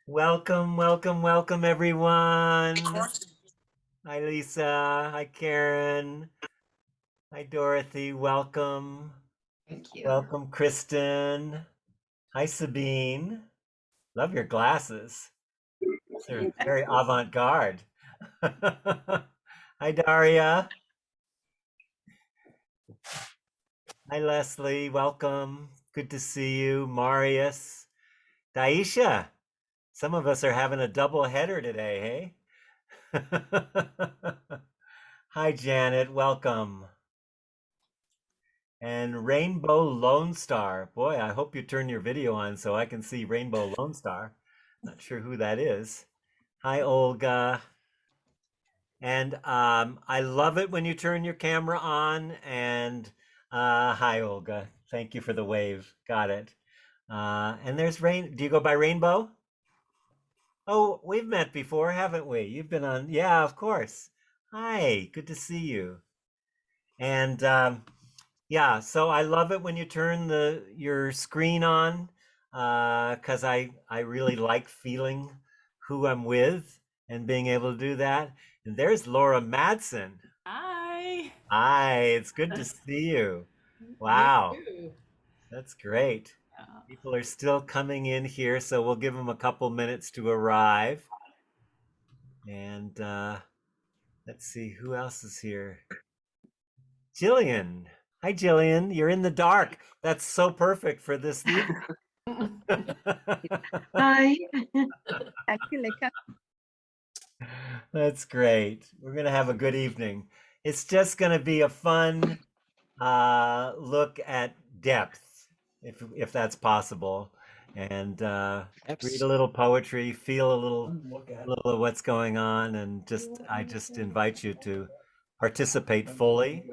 Welcome, welcome, welcome, everyone. Hi, Lisa. Hi, Karen. Hi, Dorothy. Welcome. Thank you. Welcome, Kristen. Hi, Sabine. Love your glasses. They're very avant-garde. Hi, Daria. Hi, Leslie. Welcome. Good to see you. Marius. Daisha. Some of us are having a double header today, hey? Hi, Janet. Welcome. And Rainbow Lone Star. Boy, I hope you turn your video on so I can see Rainbow Lone Star. Not sure who that is. Hi, Olga. And I love it when you turn your camera on. And hi, Olga. Thank you for the wave. Got it. And there's Rain. Do you go by Rainbow? Oh, we've met before, haven't we? You've been on. Yeah, of course. Hi, good to see you. And yeah, so I love it when you turn your screen on, 'cause I really like feeling who I'm with and being able to do that. And there's Laura Madsen. Hi. Hi, it's good to see you. You Wow, too. that's great. Yeah. People are still coming in here, so we'll give them a couple minutes to arrive. And let's see who else is here. Jillian. Hi, Jillian. You're in the dark. That's so perfect for this evening. Hi. Actually, That's great. We're going to have a good evening. It's just going to be a fun look at depth, if that's possible, and read a little poetry, feel a little of what's going on, and I just invite you to participate fully.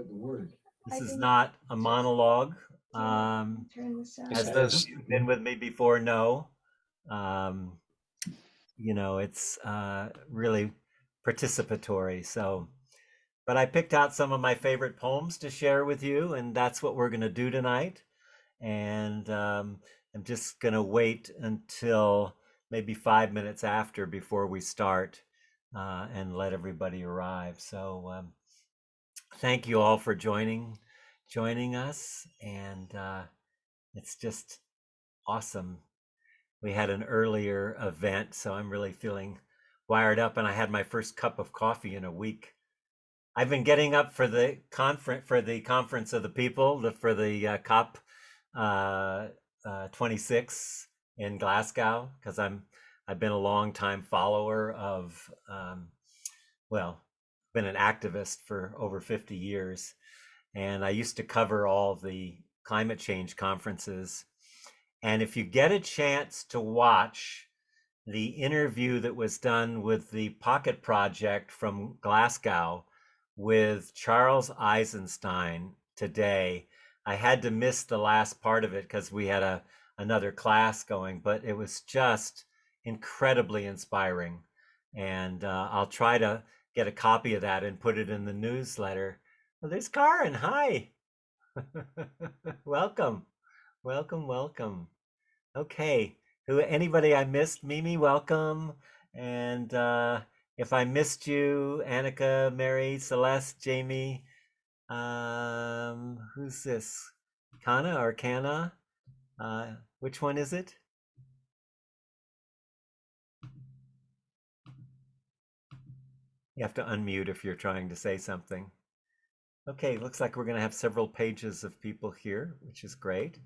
This is not a monologue. As those of you who've been with me before know, um, it's really participatory. So, but I picked out some of my favorite poems to share with you, and that's what we're going to do tonight. And I'm just going to wait until maybe 5 minutes after before we start and let everybody arrive. So, thank you all for joining us, and it's just awesome. We had an earlier event, so I'm really feeling wired up, and I had my first cup of coffee in a week. I've been getting up for the conference of the people, for the COP uh, 26 in Glasgow, because I've been a long time follower of well, been an activist for over 50 years, and I used to cover all the climate change conferences. And if you get a chance to watch the interview that was done with the Pocket Project from Glasgow with Charles Eisenstein today, I had to miss the last part of it because we had another class going, but it was just incredibly inspiring. And I'll try to get a copy of that and put it in the newsletter. Well, there's Karen. Hi. Welcome. Welcome, welcome. Okay. Anybody I missed? Mimi, welcome. And if I missed you, Annika, Mary, Celeste, Jamie, who's this? Kana or Kana? Which one is it? You have to unmute if you're trying to say something. Okay, looks like we're going to have several pages of people here, which is great.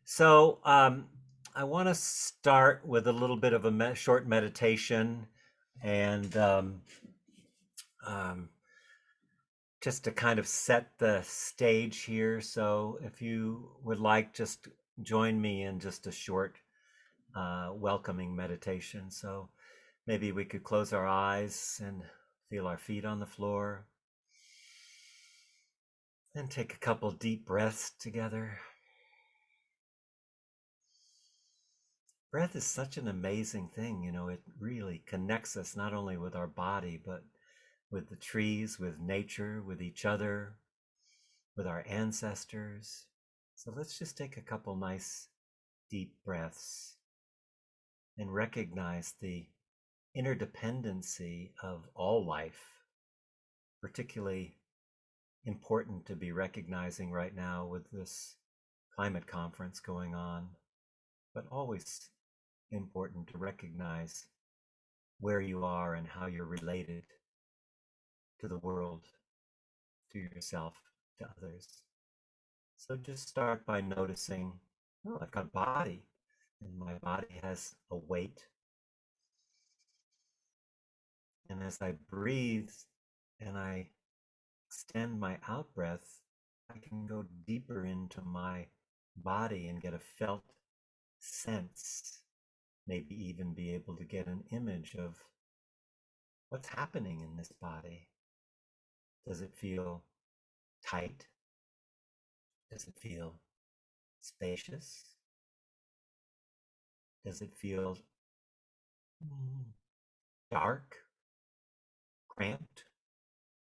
So I want to start with a little bit of a short meditation and um, just to kind of set the stage here. So if you would like, just join me in just a short welcoming meditation. So maybe we could close our eyes and feel our feet on the floor and take a couple deep breaths together. Breath is such an amazing thing, it really connects us not only with our body, but with the trees, with nature, with each other, with our ancestors. So let's just take a couple nice deep breaths. and recognize the interdependency of all life, particularly important to be recognizing right now with this climate conference going on, but always important to recognize where you are and how you're related to the world, to yourself, to others. So just start by noticing, oh, I've got a body, and my body has a weight. And as I breathe and I extend my out breath, I can go deeper into my body and get a felt sense, maybe even be able to get an image of what's happening in this body. Does it feel tight? Does it feel spacious? Does it feel dark, cramped?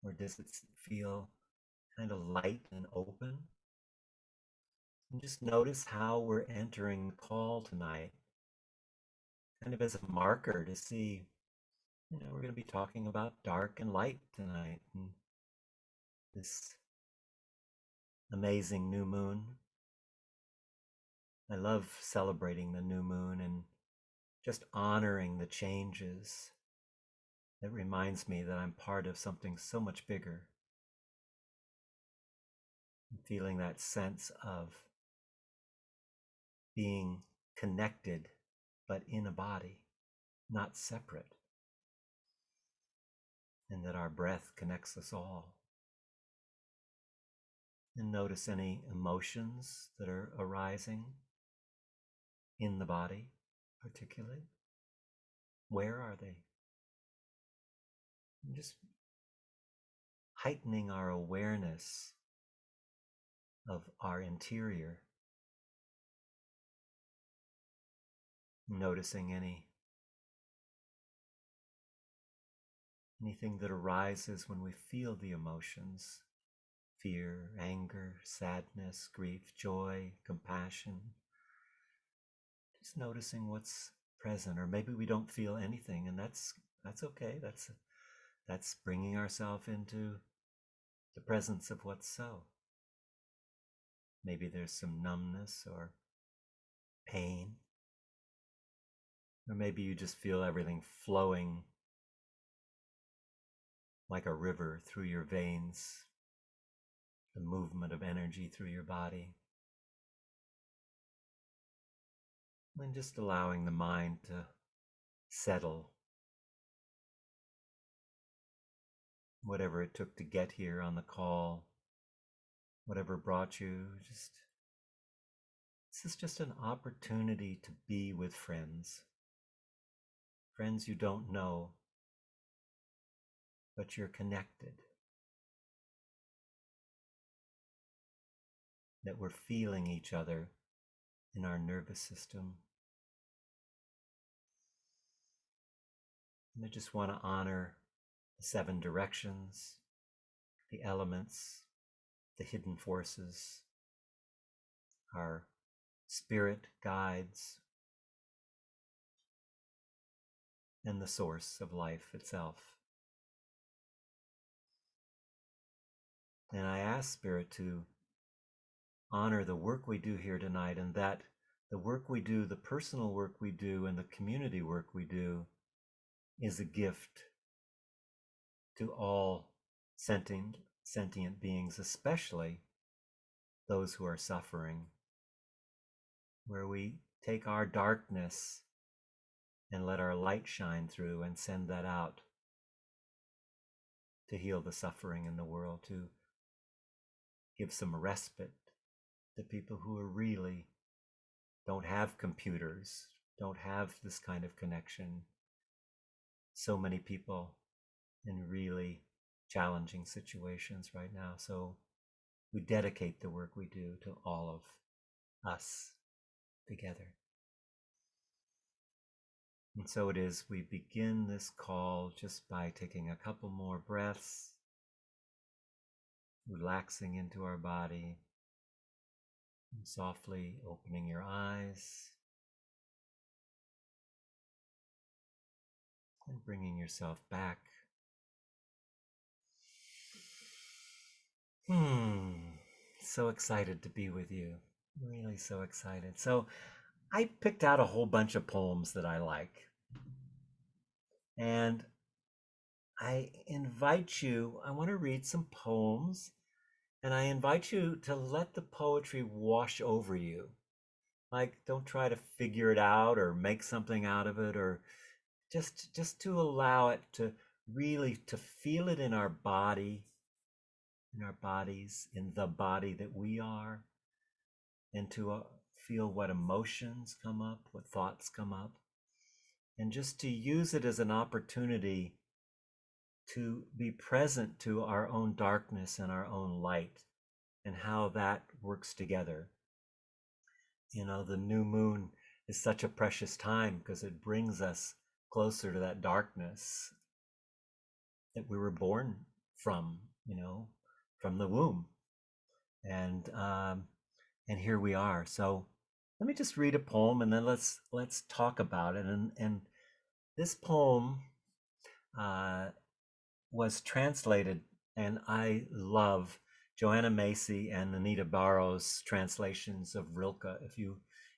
Or does it feel kind of light and open? And just notice how we're entering the call tonight, kind of as a marker to see, we're going to be talking about dark and light tonight, and this amazing new moon. I love celebrating the new moon and just honoring the changes. It reminds me that I'm part of something so much bigger. I'm feeling that sense of being connected, but in a body, not separate. And that our breath connects us all. And notice any emotions that are arising in the body, particularly. Where are they? And just heightening our awareness of our interior. Noticing anything that arises when we feel the emotions. Fear, anger, sadness, grief, joy, compassion. Just noticing what's present, or maybe we don't feel anything, and that's okay. That's bringing ourselves into the presence of what's so. Maybe there's some numbness or pain, or maybe you just feel everything flowing like a river through your veins, the movement of energy through your body. And just allowing the mind to settle. Whatever it took to get here on the call, whatever brought you, this is just an opportunity to be with friends. Friends you don't know, but you're connected. That we're feeling each other in our nervous system. And I just want to honor the 7 directions, the elements, the hidden forces, our spirit guides, and the source of life itself. And I ask Spirit to honor the work we do here tonight, and that the work we do, the personal work we do, and the community work we do is a gift to all sentient beings, especially those who are suffering, where we take our darkness and let our light shine through and send that out to heal the suffering in the world, to give some respite to people who are really don't have computers, don't have this kind of connection. So many people in really challenging situations right now. So we dedicate the work we do to all of us together. And so it is, we begin this call just by taking a couple more breaths, relaxing into our body, and softly opening your eyes. And bringing yourself back. So excited to be with you. Really so excited. So I picked out a whole bunch of poems that I like. And I invite you, I want to read some poems, and I invite you to let the poetry wash over you. Like, don't try to figure it out or make something out of it, or just to allow it to really to feel it in our body, in our bodies, in the body that we are, and to feel what emotions come up, what thoughts come up, and just to use it as an opportunity to be present to our own darkness and our own light and how that works together. You know, the new moon is such a precious time because it brings us closer to that darkness that we were born from, you know, from the womb. And here we are. So let me just read a poem and then let's talk about it. And this poem was translated, and I love Joanna Macy and Anita Barrow's translations of Rilke.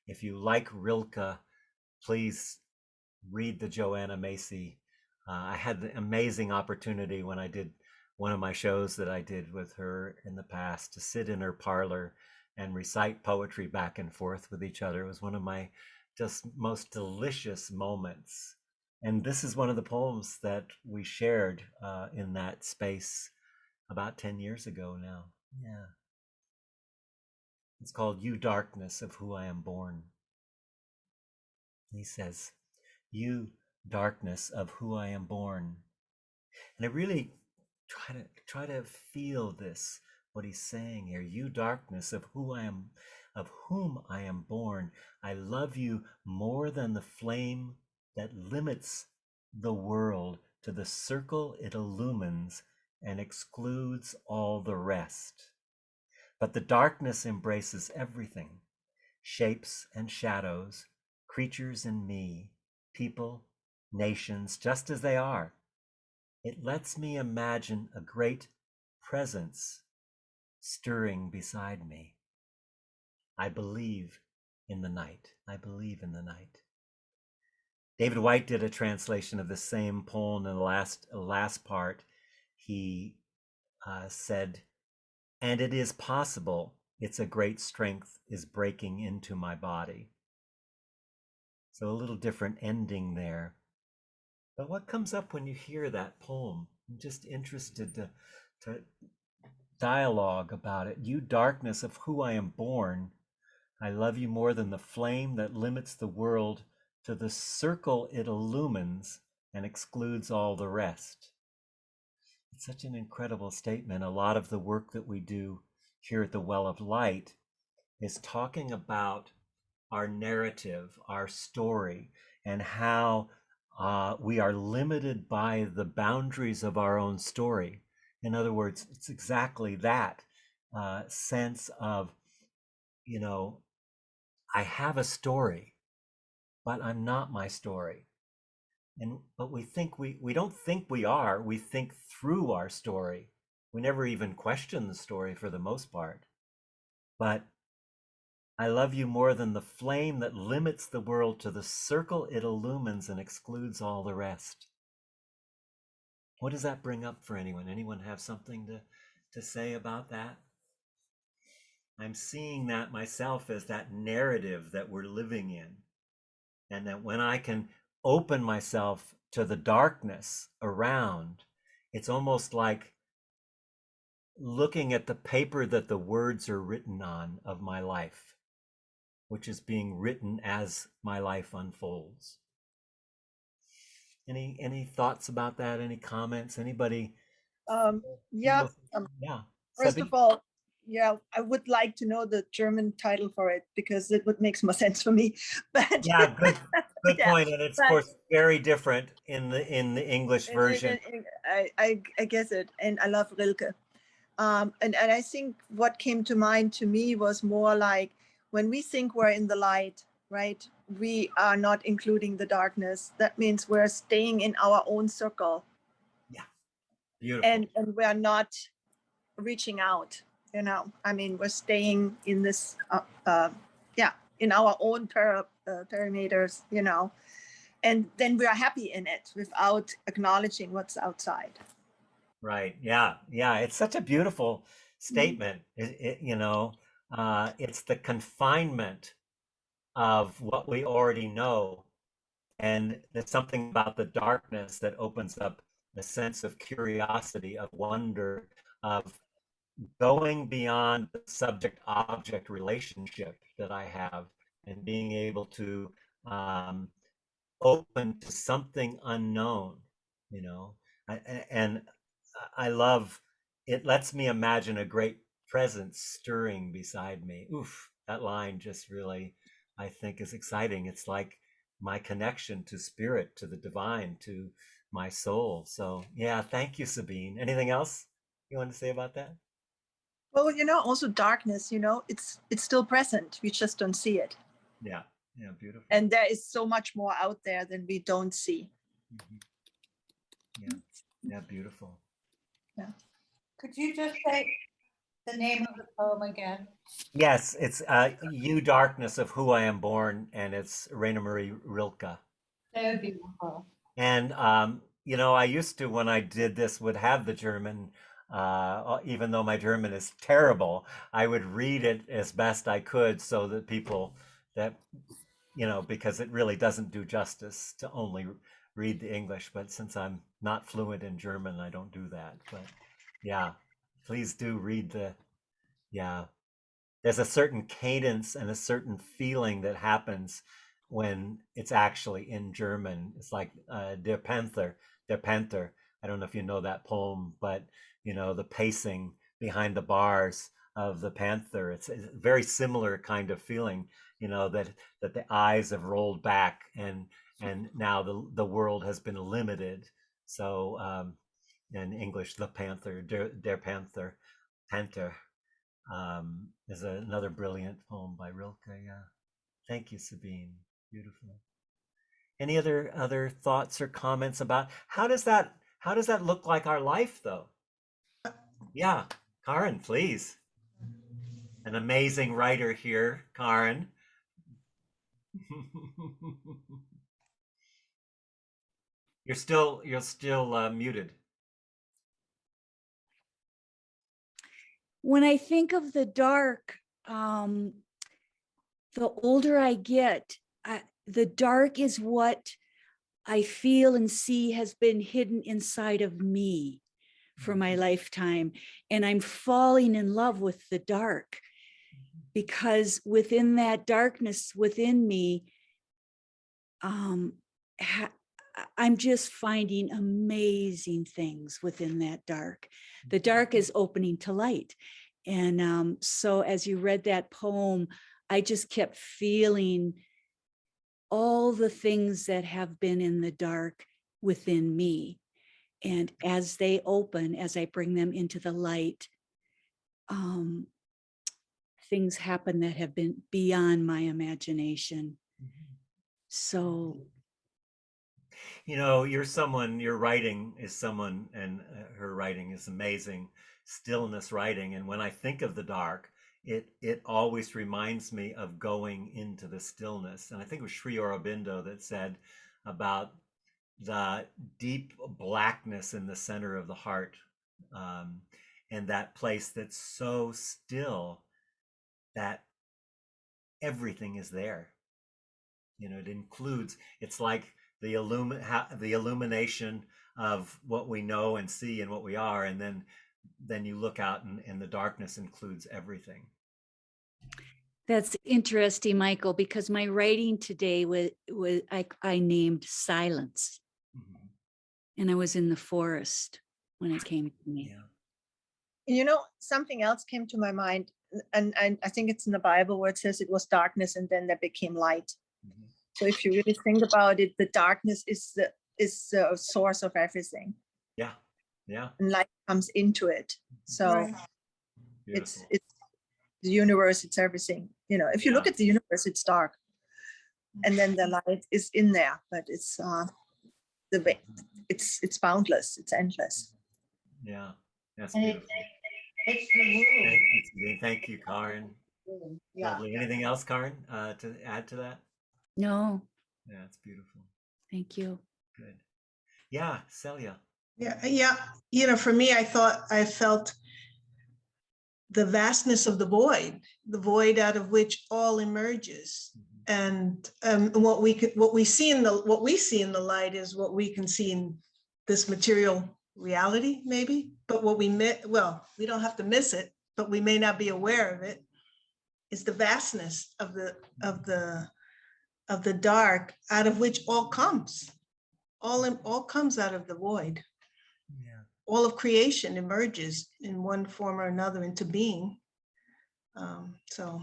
If you like Rilke, please read the Joanna Macy. I had the amazing opportunity when I did one of my shows that I did with her in the past to sit in her parlor and recite poetry back and forth with each other. It was one of my just most delicious moments. And this is one of the poems that we shared in that space about 10 years ago now. Yeah. It's called You Darkness of Who I Am Born. He says, You darkness of who I am born. And I really try to feel this, what he's saying here. You darkness of who I am, of whom I am born. I love you more than the flame that limits the world to the circle it illumines and excludes all the rest. But the darkness embraces everything, shapes and shadows, creatures and me, people, nations, just as they are. It lets me imagine a great presence stirring beside me. I believe in the night. I believe in the night. David White did a translation of the same poem. In the last part, he said, and it is possible, it's a great strength is breaking into my body. So a little different ending there. But what comes up when you hear that poem? I'm just interested to dialogue about it. You darkness of who I am born, I love you more than the flame that limits the world to the circle it illumines and excludes all the rest. It's such an incredible statement. A lot of the work that we do here at the Well of Light is talking about our narrative, our story, and how we are limited by the boundaries of our own story. In other words, it's exactly that sense of, you know, I have a story, but I'm not my story. But we don't think we are, we think through our story. We never even question the story for the most part. But I love you more than the flame that limits the world to the circle it illumines and excludes all the rest. What does that bring up for anyone? Anyone have something to say about that? I'm seeing that myself as that narrative that we're living in. And that when I can open myself to the darkness around, it's almost like looking at the paper that the words are written on of my life, which is being written as my life unfolds. Any thoughts about that? Any comments? Anybody? Yeah. Yeah. First Sebi? of all, yeah, I would like to know the German title for it because it would make more sense for me. But Yeah, good yeah, point. And it's of but course very different in the English version. I guess it, and I love Rilke. And I think what came to mind to me was more like when we think we're in the light, right? we are not including the darkness. That means we're staying in our own circle. Yeah, beautiful. And we're not reaching out, you know. I mean, we're staying in this, in our own perimeters, you know, and then we are happy in it without acknowledging what's outside. Right. Yeah. Yeah. It's such a beautiful statement. You know, it's the confinement of what we already know. And there's something about the darkness that opens up a sense of curiosity, of wonder, of going beyond the subject object relationship that I have and being able to um, open to something unknown, you know. And I love it, lets me imagine a great presence stirring beside me. Oof, that line just really, I think, is exciting. It's like my connection to spirit, to the divine, to my soul. So, yeah, thank you, Sabine. Anything else you want to say about that? Well, you know, also darkness, you know, it's still present. We just don't see it. Yeah, yeah, beautiful. And there is so much more out there than we don't see. Yeah, yeah, beautiful. Yeah. Could you just say the name of the poem again? Yes, it's You Darkness of Who I Am Born, and it's Raina Marie Rilke. So beautiful. And you know, I used to, when I did this, would have the German, even though my German is terrible, I would read it as best I could so that people that, you know, because it really doesn't do justice to only read the English. But since I'm not fluent in German, I don't do that. But yeah, please do read the, yeah. There's a certain cadence and a certain feeling that happens when it's actually in German. It's like Der Panther, Der Panther. I don't know if you know that poem, but you know the pacing behind the bars of the panther. It's a very similar kind of feeling, you know, that the eyes have rolled back and now the world has been limited. So in English, the panther, Der Panther, Panther is another brilliant poem by Rilke. Yeah, thank you, Sabine. Beautiful. Any other thoughts or comments about how does that look like our life though? Yeah, Karen, please. An amazing writer here, Karen. you're still muted. When I think of the dark, the older I get, the dark is what I feel and see has been hidden inside of me for my lifetime. And I'm falling in love with the dark because within that darkness within me, I'm just finding amazing things within that dark. The dark is opening to light. And so as you read that poem, I just kept feeling all the things that have been in the dark within me. And as they open, as I bring them into the light, things happen that have been beyond my imagination. So, You know, your writing is someone, and her writing is amazing, stillness writing. And when I think of the dark, it always reminds me of going into the stillness. And I think it was Sri Aurobindo that said about the deep blackness in the center of the heart, um, and that place that's so still that everything is there. You know, it includes, it's like the the illumination of what we know and see and what we are, and then you look out and the darkness includes everything. that's interesting, Michael, because my writing today was I named silence, and I was in the forest when it came to me. Yeah. You know, something else came to my mind, and I think it's in the Bible where it says it was darkness and then there became light. So if you really think about it, the darkness is the source of everything. Yeah. Yeah. And light comes into it. So Right. it's the universe, it's everything. You know, if you look Yeah. at the universe, it's dark. and then the light is in there, but it's the way it's boundless, it's endless. Yeah, that's And beautiful. it's the womb. Thank you, Karen. Yeah. Lovely. Anything else, Karen, to add to that? No, Yeah, it's beautiful. thank you. Good. Yeah, Celia. Yeah. You know, for me, I felt the vastness of the void out of which all emerges. And what we see in the light is what we can see in this material reality, maybe. But what we don't have to miss it, but we may not be aware of it, is the vastness of the dark, out of which all comes. All comes out of the void. Yeah. All of creation emerges in one form or another into being. So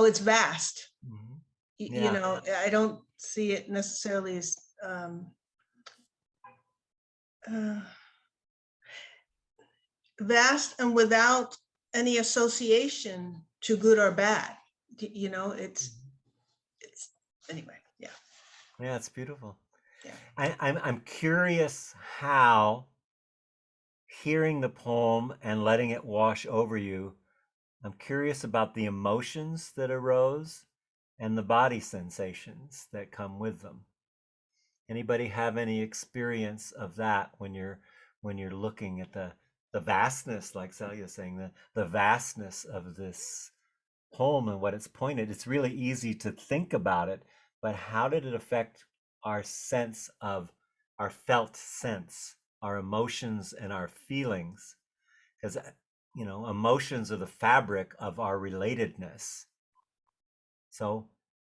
it's vast. Mm-hmm. You Yeah. know, I don't see it necessarily as vast and without any association to good or bad. You know, it's anyway. Yeah. Yeah, it's beautiful. Yeah. I'm curious how hearing the poem and letting it wash over you, I'm curious about the emotions that arose and the body sensations that come with them. Anybody have any experience of that when you're looking at the vastness, like Celia's saying, the vastness of this poem and what it's pointed? It's really easy to think about it, but how did it affect our sense of our felt sense, our emotions and our feelings? Because emotions are the fabric of our relatedness. So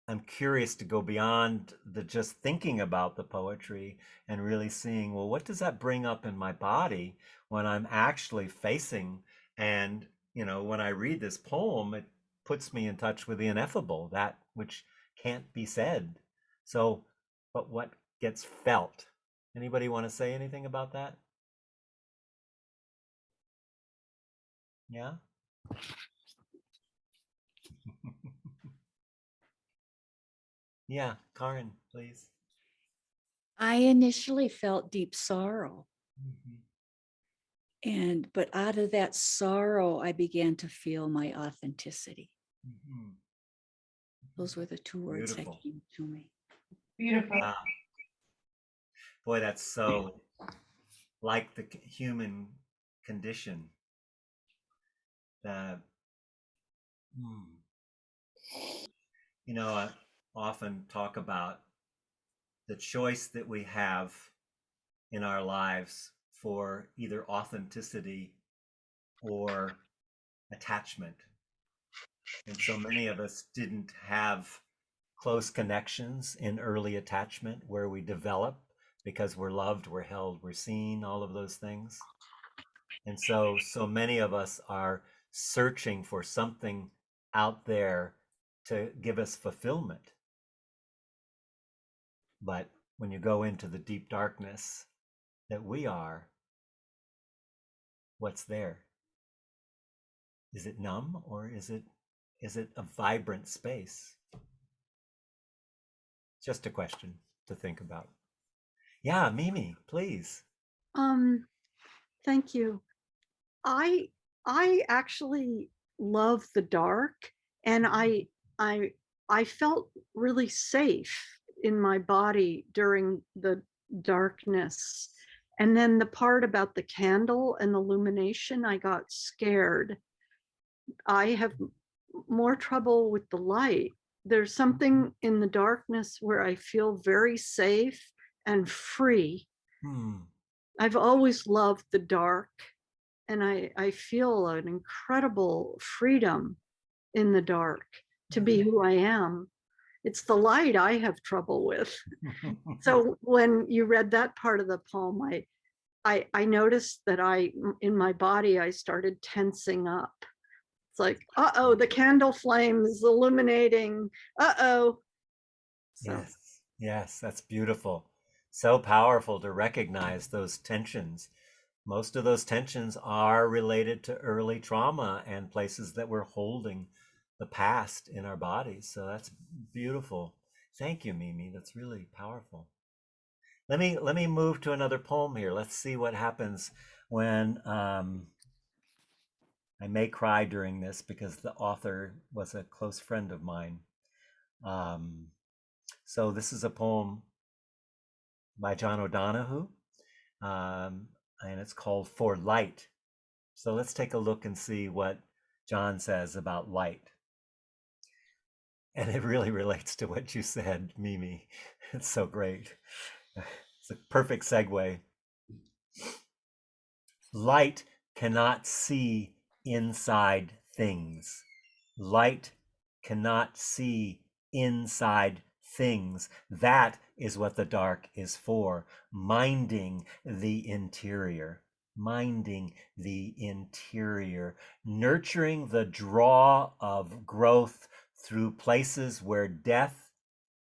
I'm curious to go beyond the just thinking about the poetry and really seeing, well, what does that bring up in my body when I'm actually facing? And when I read this poem, it puts me in touch with the ineffable, that which can't be said. So, but what gets felt? Anybody want to say anything about that? Yeah. Yeah, Karen, please. I initially felt deep sorrow. Mm-hmm. But out of that sorrow, I began to feel my authenticity. Mm-hmm. Those were the two words Beautiful. that came to me. Beautiful. Wow. Boy, that's so like the human condition. That, I often talk about the choice that we have in our lives for either authenticity or attachment. And so many of us didn't have close connections in early attachment where we develop because we're loved, we're held, we're seen, all of those things. And so many of us are searching for something out there to give us fulfillment. But when you go into the deep darkness that we are, what's there? Is it numb, or is it a vibrant space? Just a question to think about. Yeah, Mimi, please. Thank you. I actually love the dark, and I felt really safe in my body during the darkness. And then the part about the candle and illumination, I got scared. I have more trouble with the light. There's something in the darkness where I feel very safe and free. I've always loved the dark, and I feel an incredible freedom in the dark to be who I am. It's the light I have trouble with. So when you read that part of the poem, I noticed that in my body, I started tensing up. It's like, uh-oh, the candle flame is illuminating. Uh-oh. So. Yes, that's beautiful. So powerful to recognize those tensions. Most of those tensions are related to early trauma and places that we're holding the past in our bodies. So that's beautiful. Thank you, Mimi. That's really powerful. Let me move to another poem here. Let's see what happens when I may cry during this because the author was a close friend of mine. So this is a poem by John O'Donohue, and it's called For Light. So let's take a look and see what John says about light. And it really relates to what you said, Mimi. It's so great. It's a perfect segue. Light cannot see inside things. Light cannot see inside things. That is what the dark is for, minding the interior. Minding the interior, nurturing the draw of growth through places where death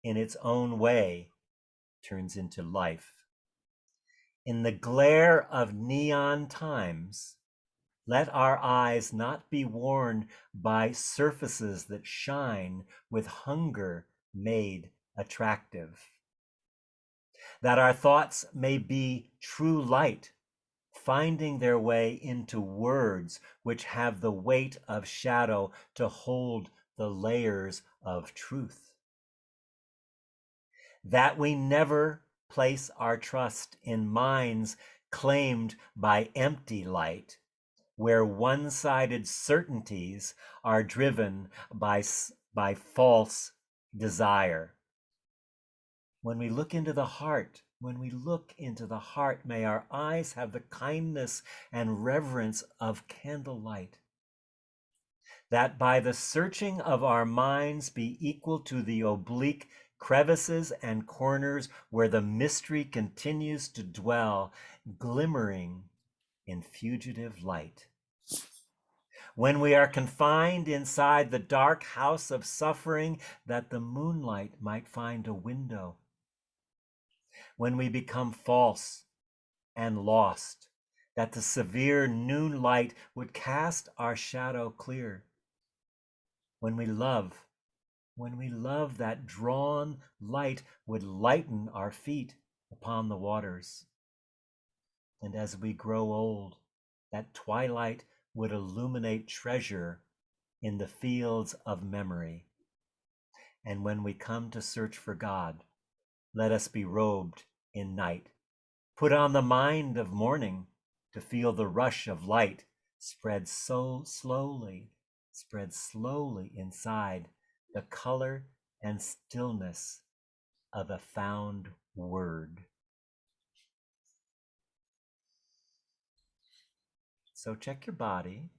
in its own way turns into life. In the glare of neon times, let our eyes not be worn by surfaces that shine with hunger made attractive. That our thoughts may be true light, finding their way into words which have the weight of shadow to hold the layers of truth. That we never place our trust in minds claimed by empty light, where one-sided certainties are driven by false desire. When we look into the heart, may our eyes have the kindness and reverence of candlelight. That by the searching of our minds be equal to the oblique crevices and corners where the mystery continues to dwell, glimmering in fugitive light. When we are confined inside the dark house of suffering, that the moonlight might find a window. When we become false and lost, that the severe noon light would cast our shadow clear. When we love, that drawn light would lighten our feet upon the waters. And as we grow old, that twilight would illuminate treasure in the fields of memory. And when we come to search for God, let us be robed in night. Put on the mind of morning to feel the rush of light spread slowly inside the color and stillness of a found word. So check your body,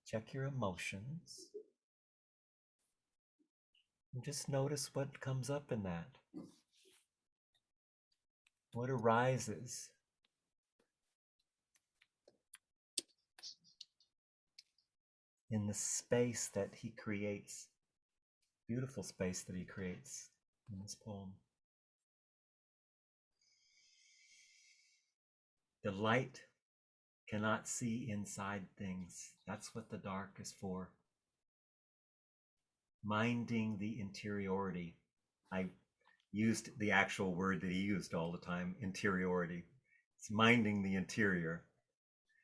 check your emotions, and just notice what comes up in that. What arises? In the space that he creates, beautiful space that he creates in this poem. The light cannot see inside things. That's what the dark is for. Minding the interiority. I used the actual word that he used all the time, interiority. It's minding the interior,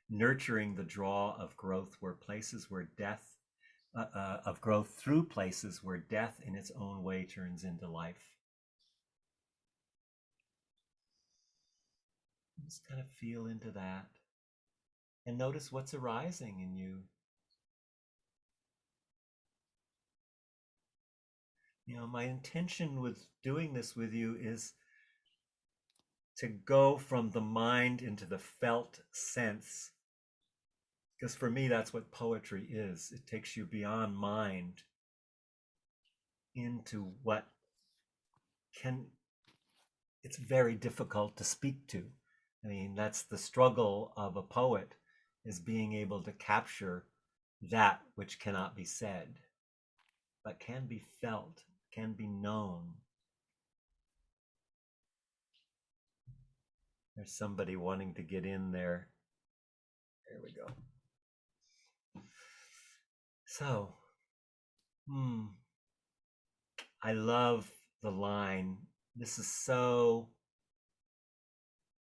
nurturing the draw of growth where places where death, of growth through places where death in its own way turns into life. Just kind of feel into that and notice what's arising in you. You know, my intention with doing this with you is to go from the mind into the felt sense. Because for me, that's what poetry is. It takes you beyond mind into what it's very difficult to speak to. I mean, that's the struggle of a poet, is being able to capture that which cannot be said, but can be felt, can be known. There's somebody wanting to get in there. There we go. So, I love the line, this is so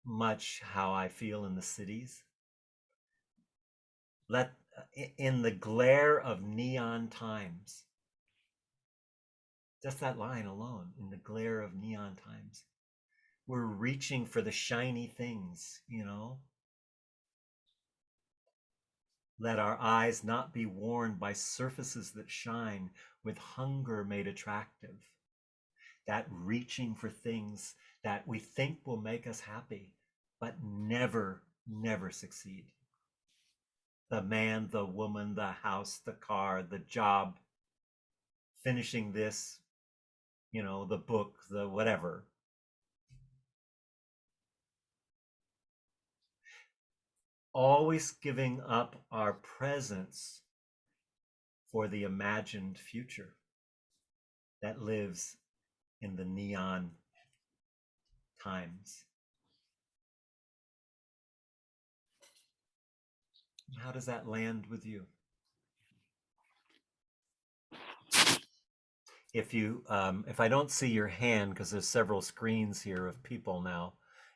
much how I feel in the cities. In the glare of neon times, just that line alone, in the glare of neon times, we're reaching for the shiny things, you know. Let our eyes not be warned by surfaces that shine, with hunger made attractive. That reaching for things that we think will make us happy, but never, never succeed. The man, the woman, the house, the car, the job, finishing this, you know, the book, the whatever. Always giving up our presence for the imagined future that lives in the neon times. How does that land with you? If I don't see your hand, because there's several screens here of people now,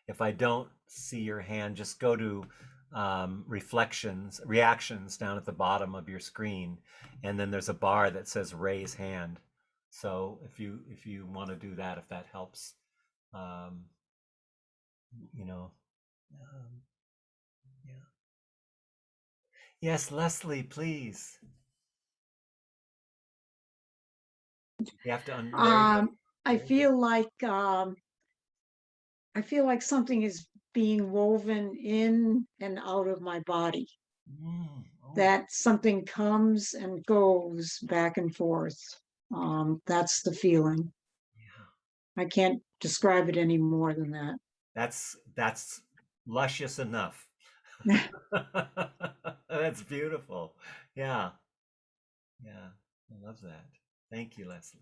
if I don't see your hand, just go to reactions down at the bottom of your screen, and then there's a bar that says raise hand. So if you want to do that, if that helps, you know, yeah. Yes, Leslie, please. You have to I feel like something is being woven in and out of my body. Oh, That something comes and goes back and forth. That's the feeling. yeah. I can't describe it any more than that. That's luscious enough. That's beautiful. Yeah. Yeah. I love that. Thank you, Leslie.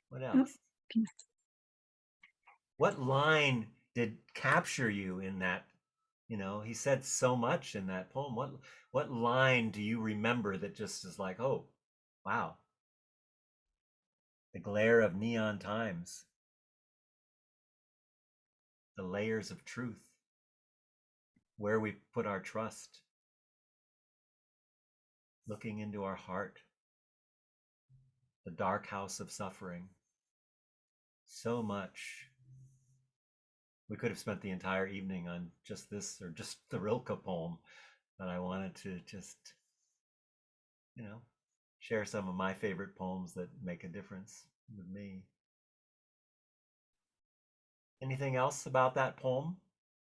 What else? What line did capture you in that? You know, he said so much in that poem. What line do you remember that just is like, oh, wow. The glare of neon times. The layers of truth. Where we put our trust. Looking into our heart. The dark house of suffering. So much. We could have spent the entire evening on just this or just the Rilke poem, but I wanted to just, you know, share some of my favorite poems that make a difference with me. Anything else about that poem?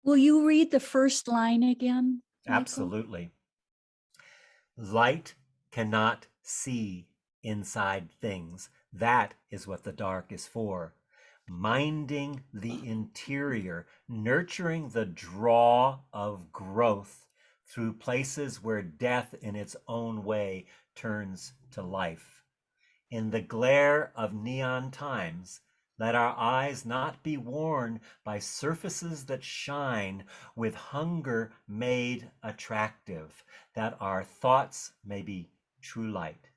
Will you read the first line again, Michael? Absolutely. Light cannot see inside things. That is what the dark is for. Minding the interior, nurturing the draw of growth through places where death in its own way turns to life. In the glare of neon times, let our eyes not be worn by surfaces that shine, with hunger made attractive, that our thoughts may be true light,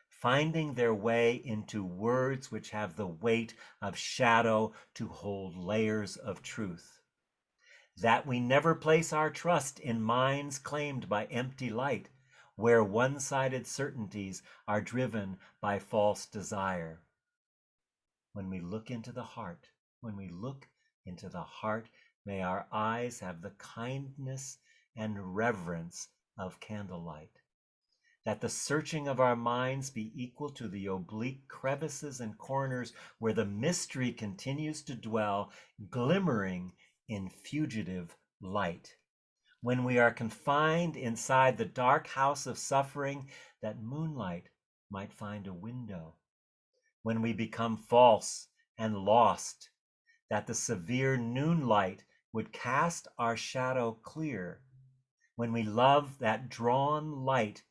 finding their way into words which have the weight of shadow to hold layers of truth. That we never place our trust in minds claimed by empty light, where one-sided certainties are driven by false desire. When we look into the heart, may our eyes have the kindness and reverence of candlelight. That the searching of our minds be equal to the oblique crevices and corners where the mystery continues to dwell, glimmering in fugitive light. When we are confined inside the dark house of suffering, that moonlight might find a window. When we become false and lost, that the severe noonlight would cast our shadow clear. When we love, that drawn light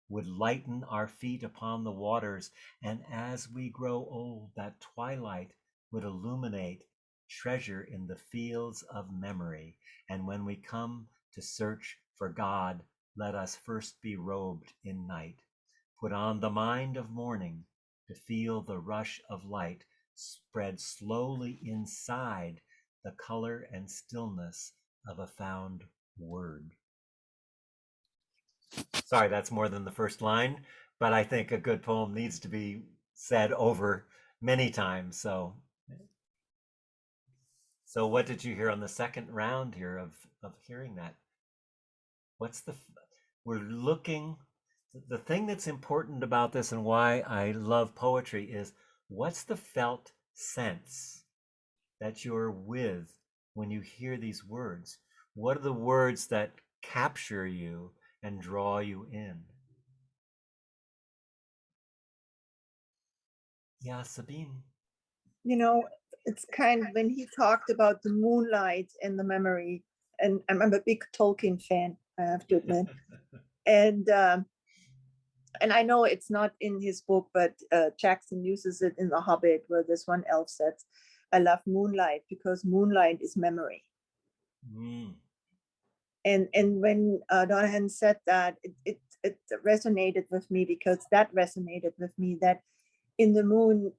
would lighten our feet upon the waters, and as we grow old, that twilight would illuminate treasure in the fields of memory. And when we come to search for God, let us first be robed in night, put on the mind of morning to feel the rush of light spread slowly inside the color and stillness of a found word. Sorry, that's more than the first line, but I think a good poem needs to be said over many times. So what did you hear on the second round here of hearing that? We're looking, the thing that's important about this and why I love poetry is what's the felt sense that you're with when you hear these words? What are the words that capture you and draw you in? Yeah, Sabine. You know, it's kind of when he talked about the moonlight and the memory, and I'm a big Tolkien fan, I have to admit. And I know it's not in his book, but Jackson uses it in The Hobbit, where this one elf says, I love moonlight because moonlight is memory. Mm. And when Donahan said that, it resonated with me, because that resonated with me, that in the moon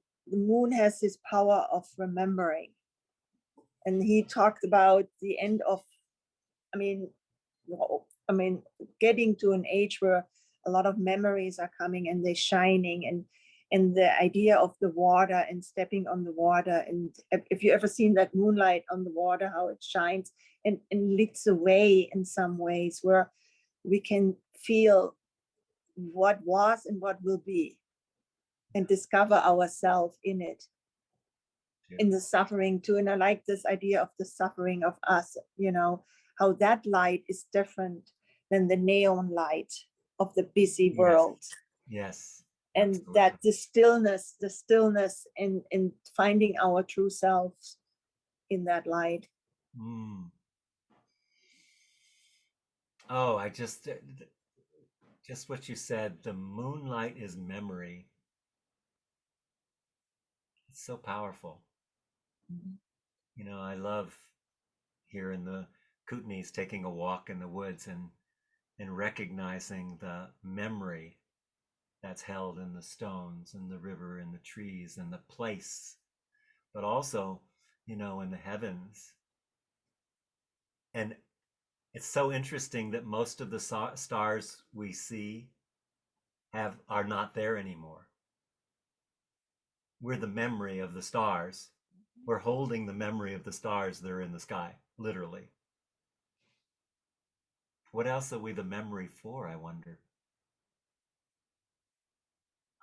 has this power of remembering. And he talked about the end of, I mean, getting to an age where a lot of memories are coming and they're shining, and the idea of the water and stepping on the water. And if you ever seen that moonlight on the water, how it shines and leaks away in some ways, where we can feel what was and what will be, and discover ourselves in it, in the suffering too. And I like this idea of the suffering of us, how that light is different than the neon light of the busy Yes. world. Yes. And Absolutely. that the stillness in finding our true selves in that light. Mm. Oh, just what you said, the moonlight is memory. It's so powerful. I love here in the Kootenays taking a walk in the woods and recognizing the memory that's held in the stones and the river and the trees and the place, but also, in the heavens. And it's so interesting that most of the stars we see are not there anymore. We're the memory of the stars. We're holding the memory of the stars that are in the sky, literally. What else are we the memory for, I wonder?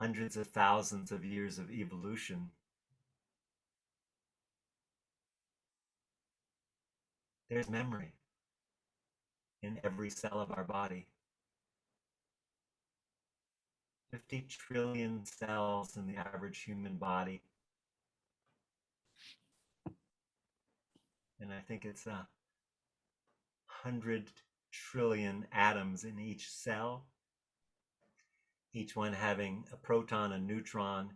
Hundreds of thousands of years of evolution. There's memory in every cell of our body. 50 trillion cells in the average human body. And I think it's 100 trillion atoms in each cell, each one having a proton, a neutron,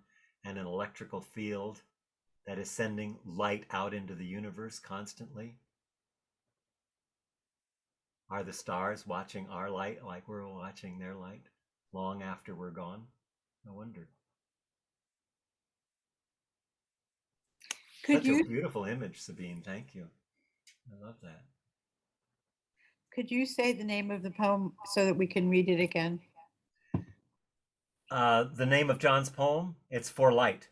and an electrical field that is sending light out into the universe constantly. Are the stars watching our light like we're watching their light long after we're gone? I wonder. Could Such a you beautiful image, Sabine. Thank you. I love that. could you say the name of the poem so that we can read it again? The name of John's poem, it's For Light.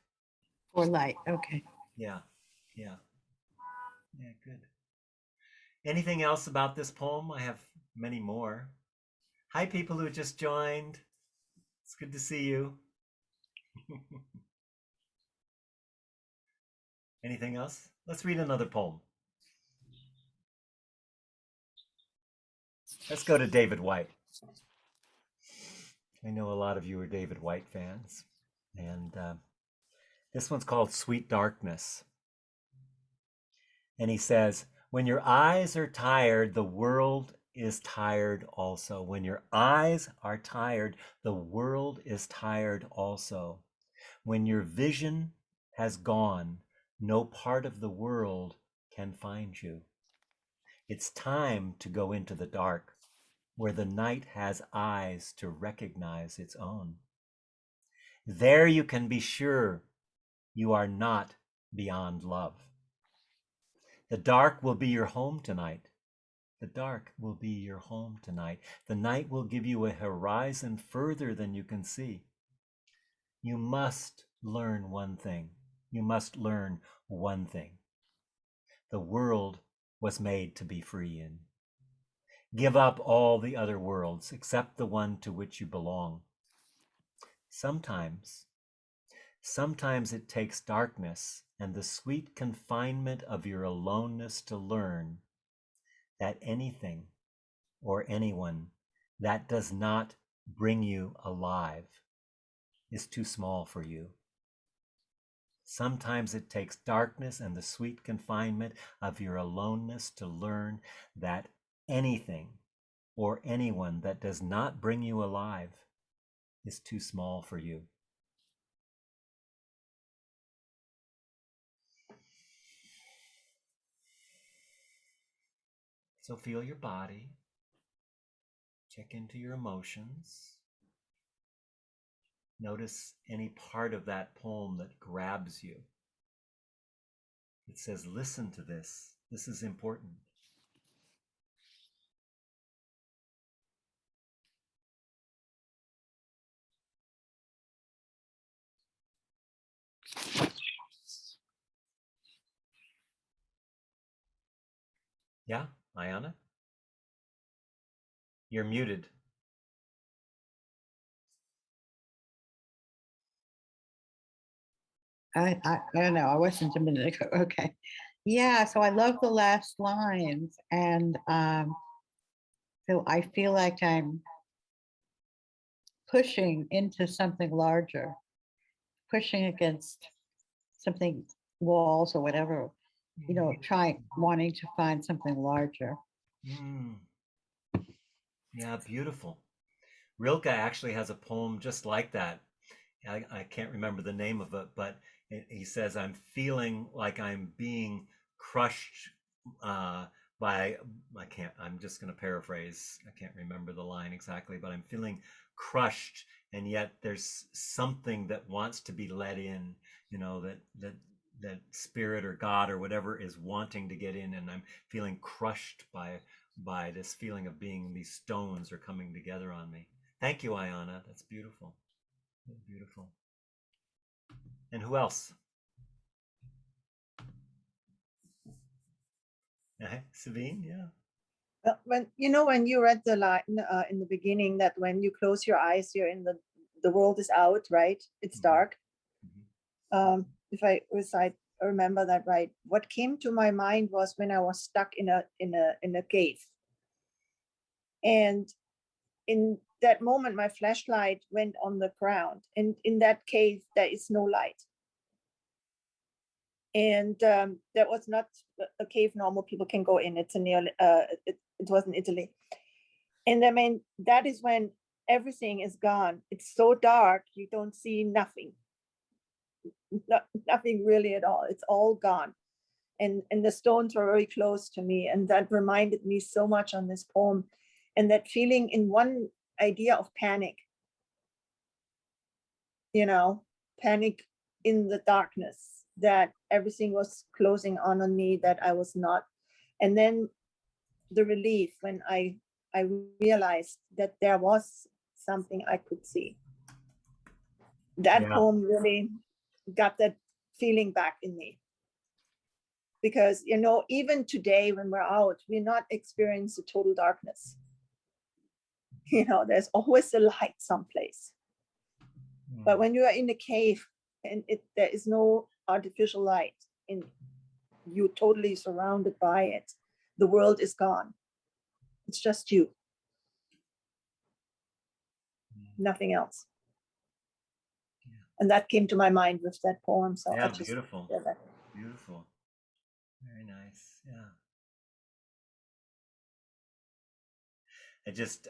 For light. Okay. Yeah, yeah, yeah, good. Anything else about this poem? I have many more. Hi, people who just joined. It's good to see you. Anything else? Let's read another poem. Let's go to David White. I know a lot of you are David White fans. And this one's called Sweet Darkness. And he says, when your eyes are tired, the world is tired also. When your eyes are tired, the world is tired also. When your vision has gone, no part of the world can find you. It's time to go into the dark, where the night has eyes to recognize its own. There you can be sure you are not beyond love. The dark will be your home tonight. The dark will be your home tonight. The night will give you a horizon further than you can see. You must learn one thing. You must learn one thing. The world was made to be free in. Give up all the other worlds except the one to which you belong. Sometimes it takes darkness and the sweet confinement of your aloneness to learn that anything or anyone that does not bring you alive is too small for you. Sometimes it takes darkness and the sweet confinement of your aloneness to learn that anything or anyone that does not bring you alive is too small for you. So feel your body, check into your emotions. Notice any part of that poem that grabs you. It says, listen to this. This is important. Yeah, Ayana? You're muted. I don't know. I wasn't a minute ago. Okay. Yeah. So I love the last lines. And so I feel like I'm pushing into something larger, pushing against something, walls or whatever, wanting to find something larger. Mm. Yeah, beautiful. Rilke actually has a poem just like that. I can't remember the name of it, but he says, I'm feeling like I'm being crushed by, I'm just going to paraphrase. I can't remember the line exactly, but I'm feeling crushed. And yet there's something that wants to be let in, that spirit or God or whatever is wanting to get in. And I'm feeling crushed by this feeling of being, these stones are coming together on me. Thank you, Ayana. That's beautiful. Beautiful. And who else? Sabine, yeah. Well, when you read the line in the beginning that when you close your eyes, you're in the world is out, right? It's dark. If I remember that right, what came to my mind was when I was stuck in a cave, and in that moment, my flashlight went on the ground, and in that cave there is no light. And that was not a cave normal people can go in. It's it was in Italy. And I mean, that is when everything is gone. It's so dark, you don't see nothing. Nothing really at all. It's all gone. And the stones were very close to me. And that reminded me so much on this poem. And that feeling in one idea of panic, panic in the darkness, that everything was closing on me, that I was not. And then the relief when I realized that there was something I could see. That poem really got that feeling back in me. Because, even today when we're out, we're not experiencing total darkness. There's always a light someplace. But when you are in a cave and there is no artificial light and you're totally surrounded by it, the world is gone. It's just you. Nothing else. And that came to my mind with that poem. So yeah, I just beautiful. that. Beautiful. Very nice. Yeah. I just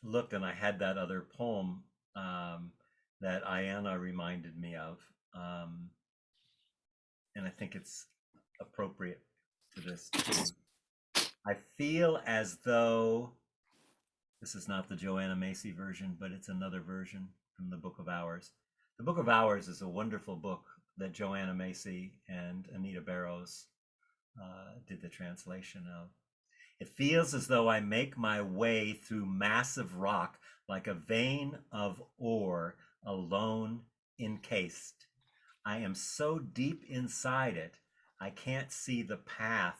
looked and I had that other poem that Ayana reminded me of. And I think it's appropriate to this too. I feel as though this is not the Joanna Macy version, but it's another version from the Book of Hours. The Book of Hours is a wonderful book that Joanna Macy and Anita Barrows did the translation of. It feels as though I make my way through massive rock like a vein of ore, alone, encased. I am so deep inside it, I can't see the path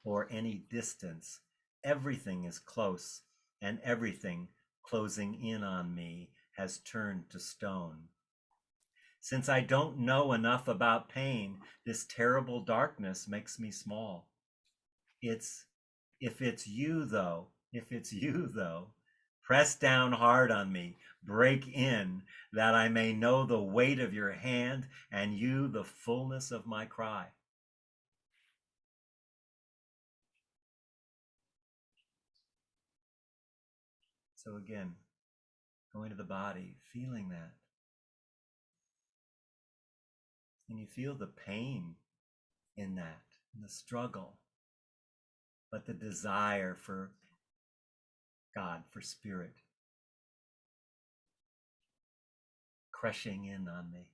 or any distance. Everything is close, and everything closing in on me has turned to stone. Since I don't know enough about pain, this terrible darkness makes me small. If it's you though, press down hard on me, break in, that I may know the weight of your hand and you the fullness of my cry. So again, going to the body, feeling that. And you feel the pain in that, in the struggle, but the desire for God, for spirit, crushing in on me.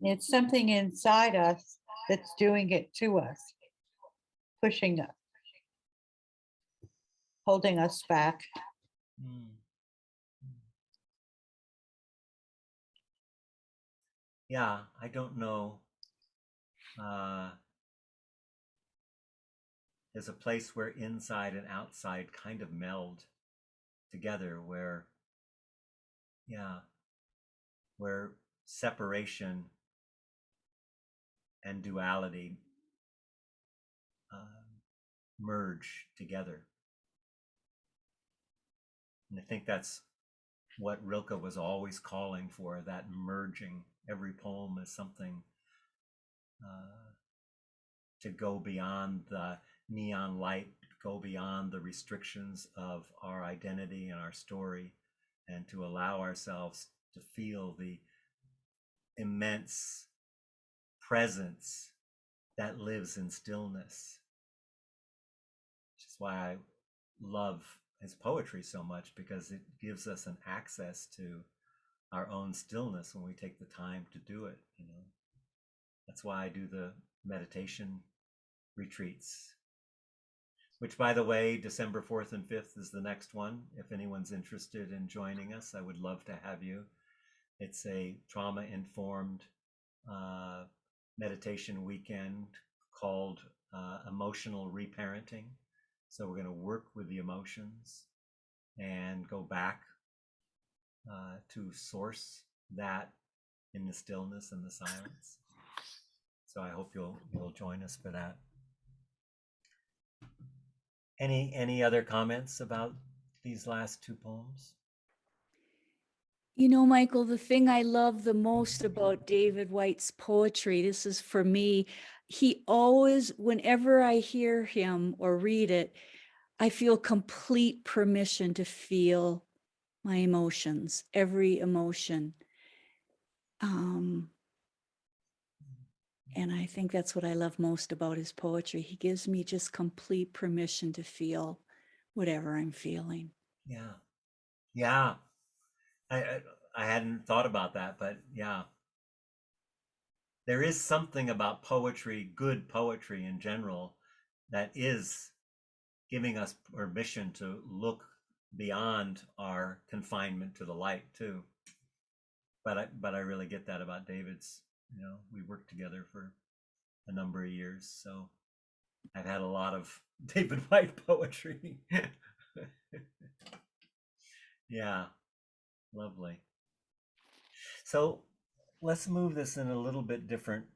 It's something inside us that's doing it to us, pushing us, holding us back. Mm. Yeah, I don't know. There's a place where inside and outside kind of meld together, where separation and duality merge together. And I think that's what Rilke was always calling for, that merging. Every poem is something to go beyond the neon light, go beyond the restrictions of our identity and our story, and to allow ourselves to feel the immense presence that lives in stillness. Which is why I love his poetry so much, because it gives us an access to our own stillness when we take the time to do it. That's why I do the meditation retreats, which, by the way, December 4th and 5th is the next one. If anyone's interested in joining us, I would love to have you. It's a trauma-informed meditation weekend called emotional reparenting. So we're going to work with the emotions and go back to source that in the stillness and the silence. So I hope you'll join us for that. Any other comments about these last two poems? You know, Michael, the thing I love the most about David White's poetry, this is for me, he always, whenever I hear him or read it, I feel complete permission to feel my emotions, every emotion. And I think that's what I love most about his poetry. He gives me just complete permission to feel whatever I'm feeling. Yeah. Yeah. I hadn't thought about that, but yeah. There is something about poetry, good poetry in general, that is giving us permission to look beyond our confinement to the light too. But I really get that about David's. We worked together for a number of years, so I've had a lot of David White poetry. Yeah, lovely. So let's move this in a little bit different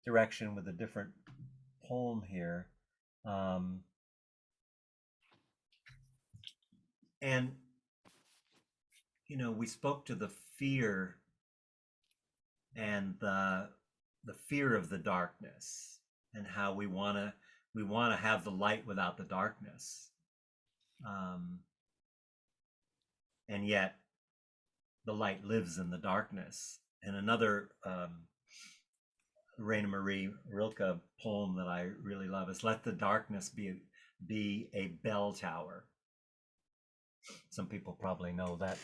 direction with a different poem here. And we spoke to the fear and the fear of the darkness, and how we want to have the light without the darkness, and yet the light lives in the darkness. And another Raina Marie Rilke poem that I really love is "Let the darkness be a bell tower." Some people probably know that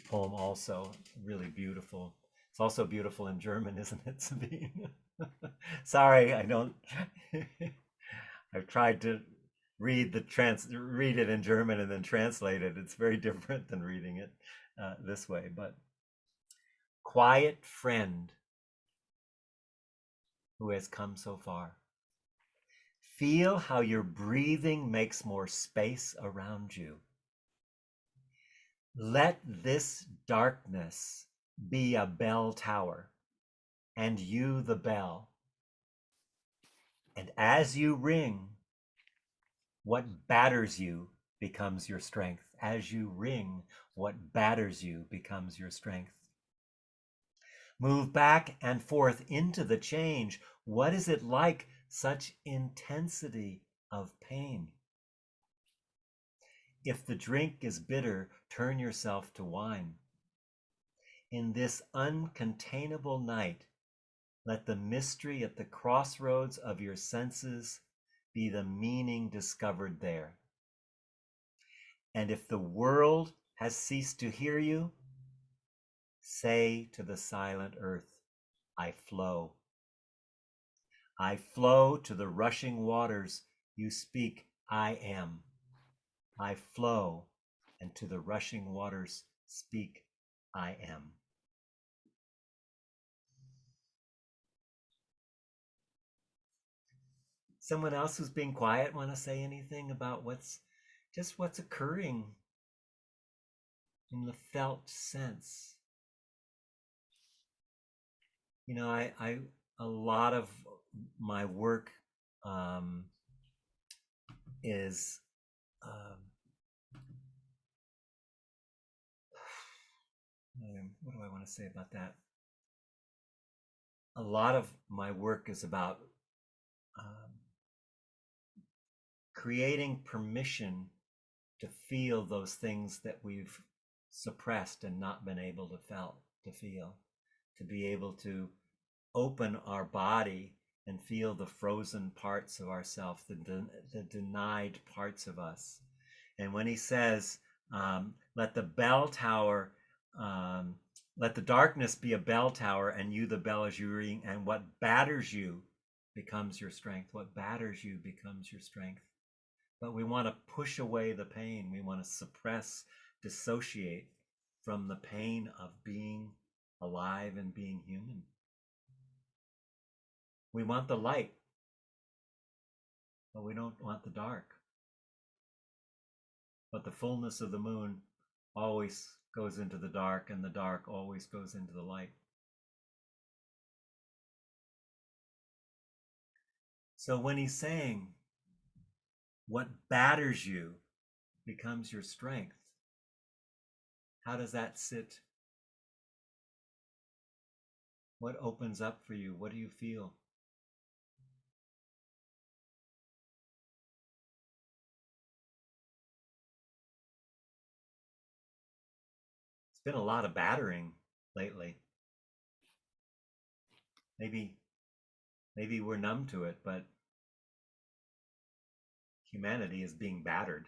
poem also. Really beautiful. It's also beautiful in German, isn't it, Sabine? Sorry, I don't. I've tried to read it in German and then translate it. It's very different than reading it this way. But quiet friend who has come so far. Feel how your breathing makes more space around you. Let this darkness be a bell tower, and you the bell. And as you ring, what batters you becomes your strength. As you ring, what batters you becomes your strength. Move back and forth into the change. What is it like, such intensity of pain? If the drink is bitter, turn yourself to wine. In this uncontainable night, let the mystery at the crossroads of your senses be the meaning discovered there. And if the world has ceased to hear you, say to the silent earth, I flow. I flow to the rushing waters. You speak, I am. I flow, and to the rushing waters speak, I am. Someone else who's being quiet want to say anything about what's occurring in the felt sense? You know, I a lot of my work is what do I want to say about that? A lot of my work is about creating permission to feel those things that we've suppressed and not been able to feel, to be able to open our body and feel the frozen parts of ourselves, the denied parts of us. And when he says, let the bell tower, let the darkness be a bell tower, and you the bell as you ring, and what batters you becomes your strength. What batters you becomes your strength. But we want to push away the pain. We want to suppress, dissociate from the pain of being alive and being human. We want the light, but we don't want the dark. But the fullness of the moon always goes into the dark, and the dark always goes into the light. So when he's saying, what batters you becomes your strength, how does that sit? What opens up for you? What do you feel? It's been a lot of battering lately. Maybe we're numb to it, but humanity is being battered.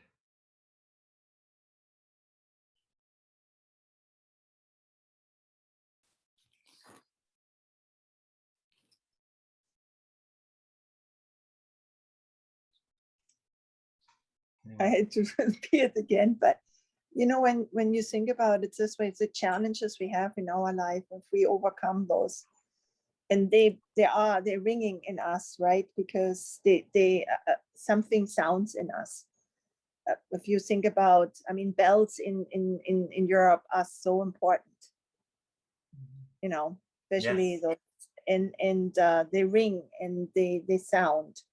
I had to repeat it again, but you know, when you think about it this way, it's the challenges we have in our life, if we overcome those, and they're ringing in us, right? Because they something sounds in us. If you think about, I mean, bells in Europe are so important, you know, especially Yes. those, and they ring and they sound,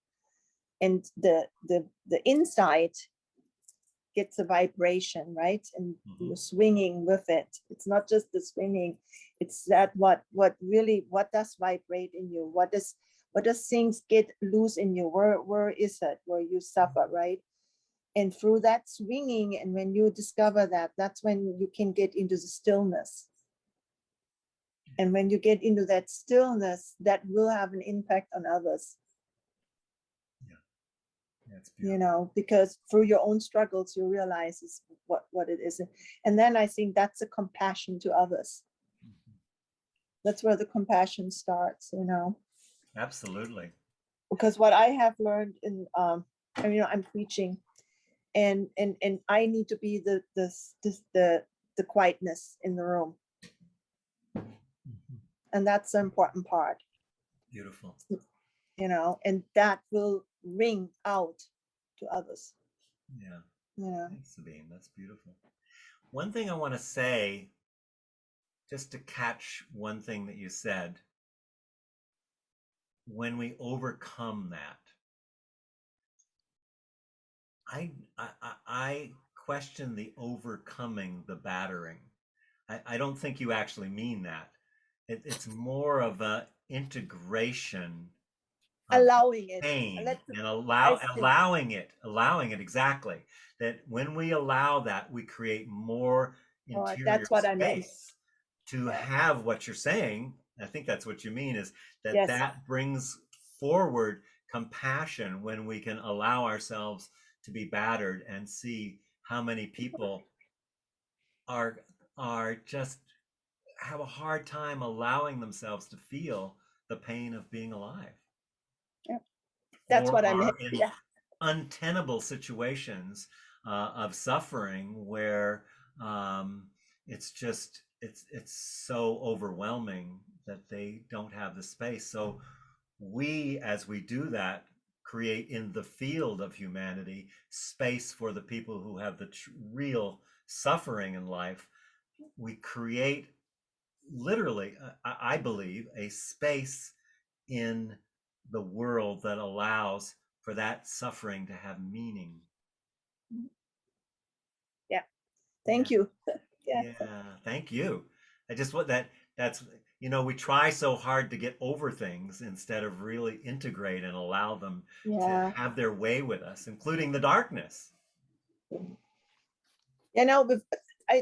and the inside gets a vibration, right? And you're swinging with it. It's not just the swinging, it's that what does vibrate in you? What does things get loose in you? Where is it where you suffer, right? And through that swinging, and when you discover that, that's when you can get into the stillness. And when you get into that stillness, that will have an impact on others, That's you beautiful. know, because through your own struggles, you realize is what it is. And then I think that's a compassion to others. Mhm. That's where the compassion starts, you know, Absolutely. because what I have learned in, and, you know, I'm preaching, and I need to be the quietness in the room, Mhm. and that's the important part, Beautiful. you know, and that will ring out to others, Yeah. you know. Thanks, Sabine. That's beautiful. One thing I want to say, just to catch one thing that you said, when we overcome that, I question the overcoming the battering. I don't think you actually mean that. It's more of a integration of Allowing it. pain Let's, and I think, allowing it exactly. That when we allow that, we create more interior that's what I meant. space to Yeah. have what you're saying. I think that's what you mean, is that Yes. that brings forward compassion when we can allow ourselves to be battered and see how many people are just have a hard time allowing themselves to feel the pain of being alive, Yeah. That's or what I meant. are in Yeah. untenable situations of suffering where it's just it's so overwhelming that they don't have the space. So we, as we do that, create in the field of humanity space for the people who have the real suffering in life. We create literally, I believe, a space in the world that allows for that suffering to have meaning. Yeah. Yeah, Thank you. Yeah. yeah. Thank you. I just what that's we try so hard to get over things instead of really integrate and allow them to Yeah. have their way with us, including the darkness. You know,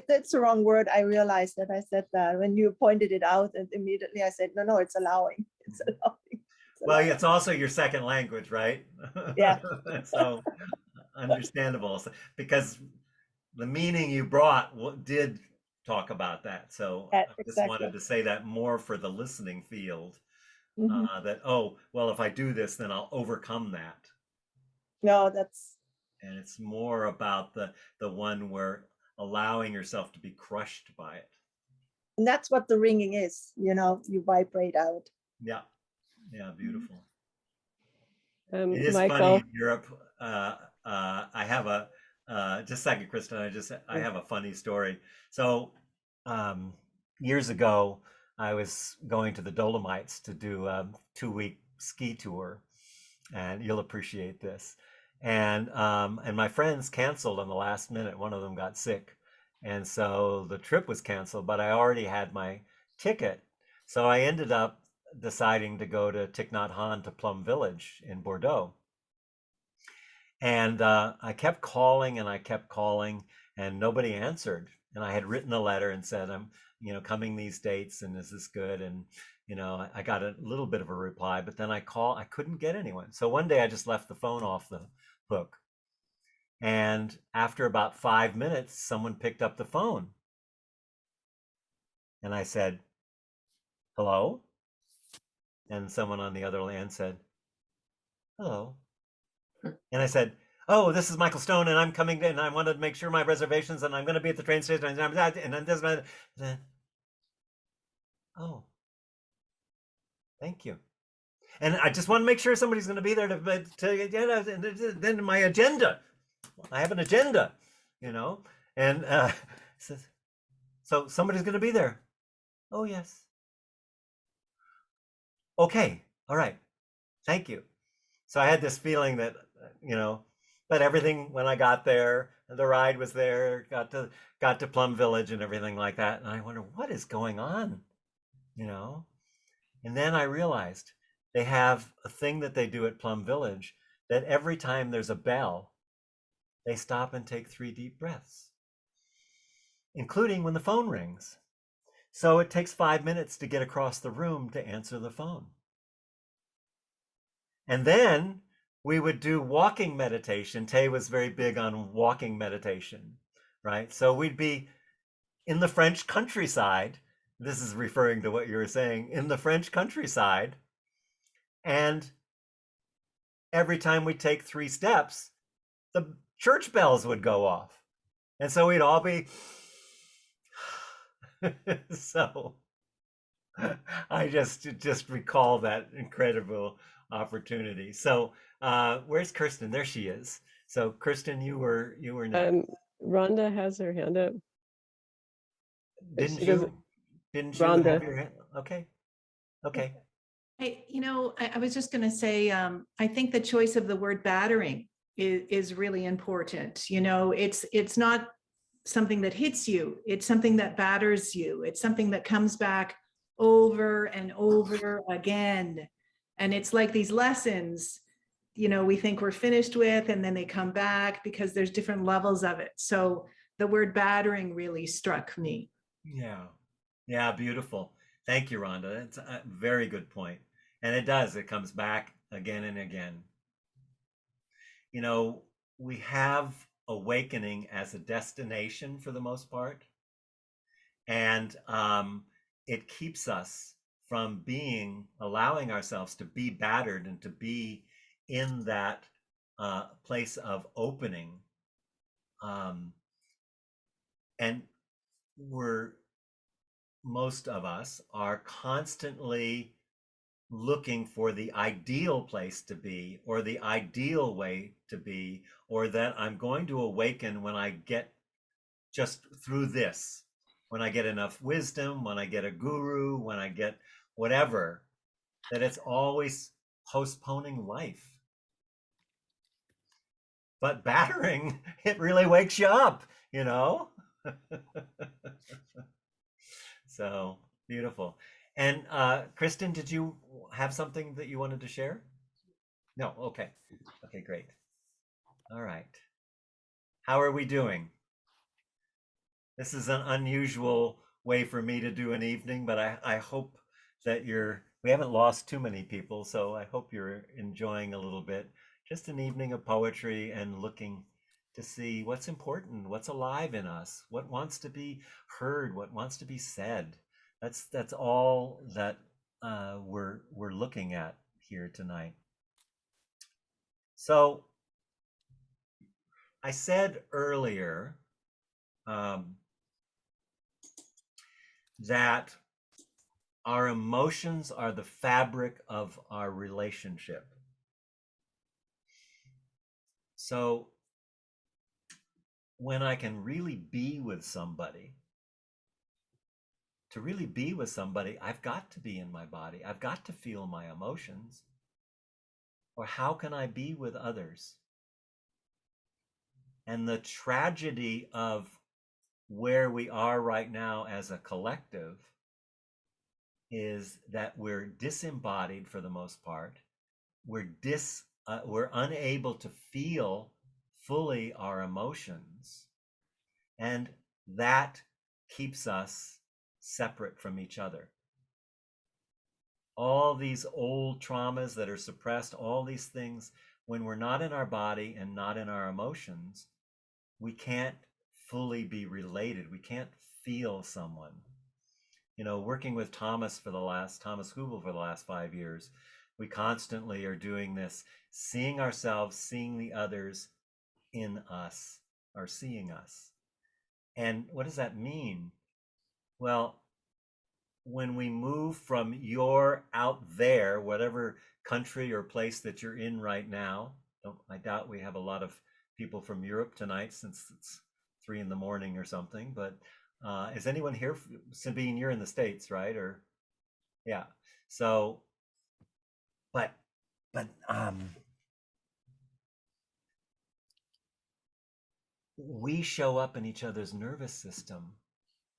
that's the wrong word. I realized that I said that when you pointed it out, and immediately I said, no, it's allowing. It's Mhm. allowing. It's Well, allowing. it's also your second language, right? Yeah. So understandable. Because the meaning you brought did talk about that. So Yeah, I just exactly. wanted to say that more for the listening field, Hmm. that, oh, well, if I do this, then I'll overcome that. No, that's, And it's more about the one where allowing yourself to be crushed by it. and that's what the ringing is, you know, you vibrate out. Yeah. Yeah. Beautiful. It is funny Michael. in Europe. I have a just a second, Kristen. I Mm. have a funny story. So um, years ago, I was going to the Dolomites to do a 2-week ski tour, and you'll appreciate this. And my friends canceled on the last minute. One of them got sick, and so the trip was canceled. But I already had my ticket, so I ended up deciding to go to Thich Nhat Hanh to Plum Village in Bordeaux. And I kept calling and I kept calling, and nobody answered. And I had written a letter and said, I'm, coming these dates, and is this good? And, I got a little bit of a reply, but then I couldn't get anyone. So one day I just left the phone off the hook. And after about 5 minutes, someone picked up the phone. And I said, hello? And someone on the other end said, hello. And I said, oh, this is Michael Stone, and I'm coming in. I wanted to make sure my reservations, and I'm going to be at the train station, and I'm just, oh, thank you. And I just want to make sure somebody's going to be there to then my agenda. I have an agenda, you know, and says, so somebody's going to be there. Oh, yes. Okay. All right. Thank you. So I had this feeling that, you know, but everything when I got there, the ride was there, got to Plum Village and everything like that. And I wonder what is going on, you know? And then I realized they have a thing that they do at Plum Village that every time there's a bell, they stop and take 3 deep breaths, including when the phone rings. So it takes 5 minutes to get across the room to answer the phone. And then we would do walking meditation. Tay was very big on walking meditation, right? So we'd be in the French countryside. This is referring to what you were saying, in the French countryside. And every time we take 3 steps, the church bells would go off. And so we'd all be, so I just recall that incredible opportunity. So where's Kirsten? There she is. So Kirsten, you were next. Rhonda has her hand up. Didn't She doesn't. you have Rhonda. your hand? Okay. Okay. I was just going to say, I think the choice of the word battering is really important. It's not something that hits you. It's something that batters you. It's something that comes back over and over again. And it's like these lessons, we think we're finished with, and then they come back because there's different levels of it. So the word battering really struck me. Yeah. Yeah, beautiful. Thank you, Rhonda. That's a very good point. And it comes back again and again. We have awakening as a destination for the most part. And it keeps us from allowing ourselves to be battered and to be in that place of opening. And most of us are constantly looking for the ideal place to be, or the ideal way to be, or that I'm going to awaken when I get just through this, when I get enough wisdom, when I get a guru, when I get whatever, that it's always postponing life. But battering, it really wakes you up, So beautiful. And Kristen, did you have something that you wanted to share? No, okay. Okay, great. All right. How are we doing? This is an unusual way for me to do an evening, but I hope that we haven't lost too many people, so I hope you're enjoying a little bit. Just an evening of poetry and looking to see what's important, what's alive in us, what wants to be heard, what wants to be said. That's all that we're looking at here tonight. So I said earlier that our emotions are the fabric of our relationship. So when I can really be with somebody, to really be with somebody, I've got to be in my body. I've got to feel my emotions. Or how can I be with others? And the tragedy of where we are right now as a collective is that we're disembodied for the most part. We're unable to feel fully our emotions, and that keeps us separate from each other. All these old traumas that are suppressed, all these things, when we're not in our body and not in our emotions, we can't fully be related. We can't feel someone. Working with Thomas Hubel for the last 5 years, we constantly are doing this, seeing ourselves, seeing the others in us, or seeing us. And what does that mean? Well, when we move from your out there, whatever country or place that you're in right now, I doubt we have a lot of people from Europe tonight since it's 3 in the morning or something, but is anyone here? Sabine, you're in the States, right? Or yeah. So, but we show up in each other's nervous system,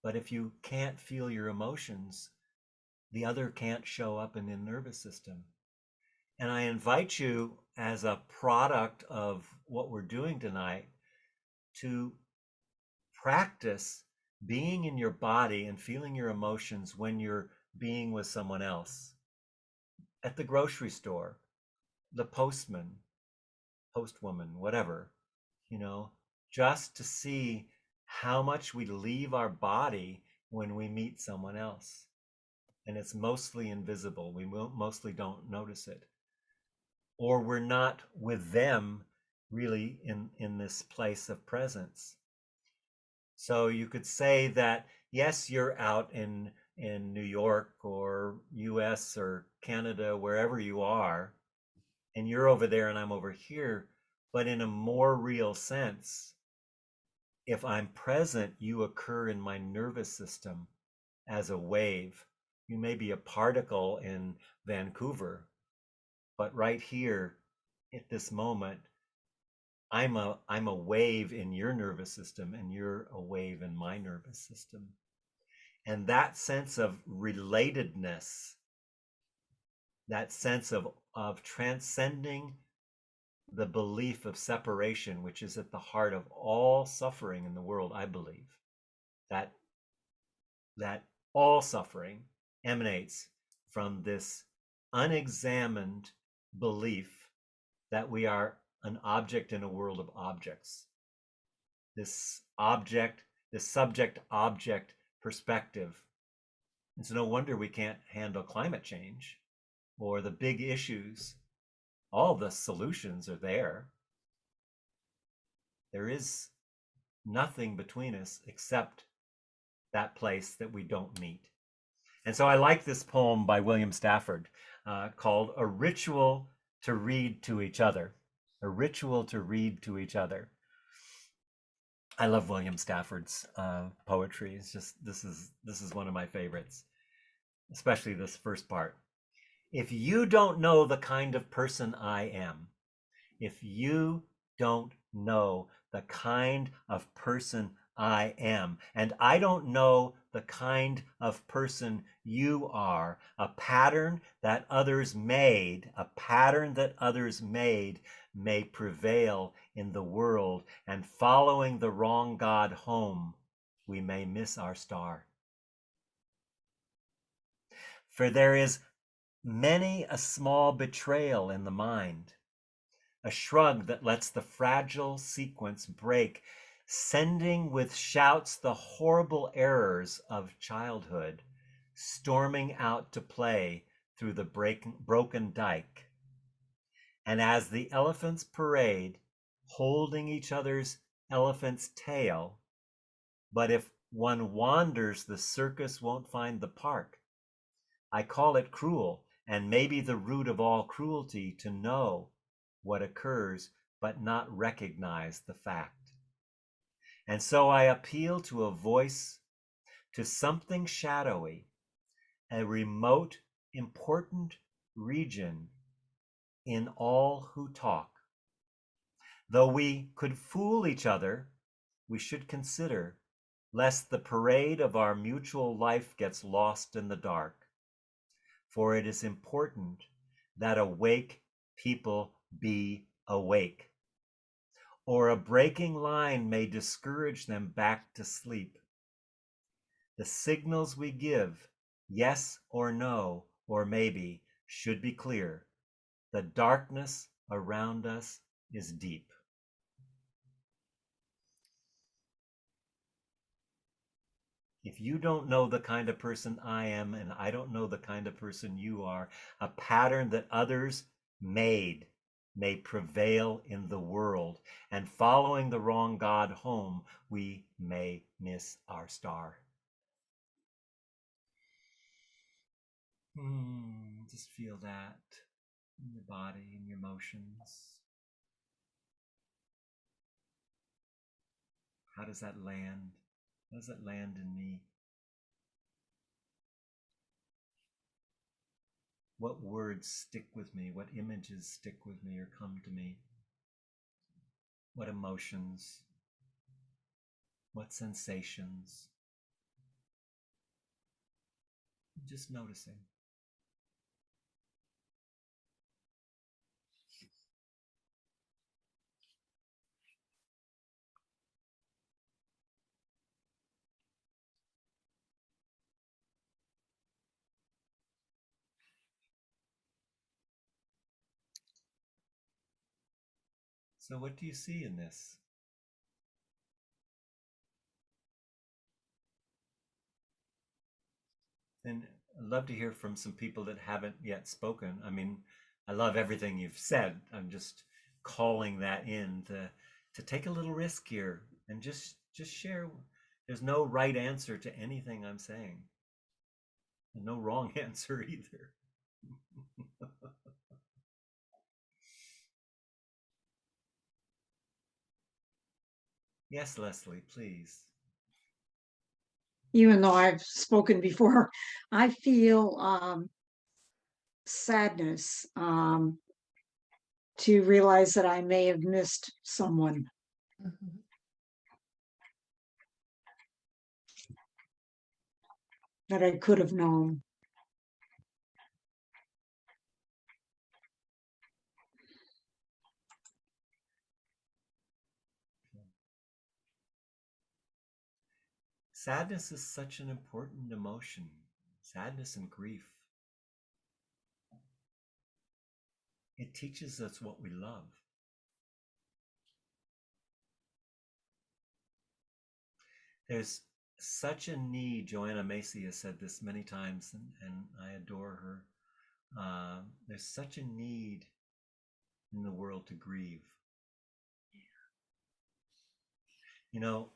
but if you can't feel your emotions, the other can't show up in the nervous system. And I invite you, as a product of what we're doing tonight, to practice being in your body and feeling your emotions when you're being with someone else at the grocery store, the postman, postwoman, whatever, just to see how much we leave our body when we meet someone else. And it's mostly invisible. We mostly don't notice it. Or we're not with them really in this place of presence. So you could say that, yes, you're out in New York or US or Canada, wherever you are, and you're over there and I'm over here, but in a more real sense, if I'm present, you occur in my nervous system as a wave. You may be a particle in Vancouver, but right here at this moment, I'm a wave in your nervous system and you're a wave in my nervous system. And that sense of relatedness, that sense of transcending the belief of separation, which is at the heart of all suffering in the world, I believe, that all suffering emanates from this unexamined belief that we are an object in a world of objects. This subject object perspective. It's no wonder we can't handle climate change or the big issues. All the solutions are there. There is nothing between us except that place that we don't meet. And so I like this poem by William Stafford called A Ritual to Read to Each Other. A Ritual to Read to Each Other. I love William Stafford's poetry. It's just, this is one of my favorites, especially this first part. If you don't know the kind of person I am, if you don't know the kind of person I am, and I don't know the kind of person you are, a pattern that others made may prevail in the world, and following the wrong God home, we may miss our star. For there is many a small betrayal in the mind, a shrug that lets the fragile sequence break, sending with shouts the horrible errors of childhood, storming out to play through the broken dike. And as the elephants parade, holding each other's elephant's tail, but if one wanders, the circus won't find the park. I call it cruel, and maybe the root of all cruelty, to know what occurs, but not recognize the fact. And so I appeal to a voice, to something shadowy, a remote, important region in all who talk. Though we could fool each other, we should consider, lest the parade of our mutual life gets lost in the dark. For it is important that awake people be awake, or a breaking line may discourage them back to sleep. The signals we give, yes or no, or maybe, should be clear. The darkness around us is deep. If you don't know the kind of person I am, and I don't know the kind of person you are, a pattern that others made may prevail in the world, and following the wrong God home, we may miss our star. Just feel that in your body, in your emotions. How does that land? How does that land in me? What words stick with me? What images stick with me or come to me? What emotions? What sensations? Just noticing. So what do you see in this? And I'd love to hear from some people that haven't yet spoken. I mean, I love everything you've said. I'm just calling that in to take a little risk here and just share. There's no right answer to anything I'm saying. And no wrong answer either. Yes, Leslie, please. Even though I've spoken before, I feel sadness to realize that I may have missed someone. That I could have known. Sadness is such an important emotion. Sadness and grief. It teaches us what we love. There's such a need. Joanna Macy has said this many times, and I adore her. There's such a need in the world to grieve. You know,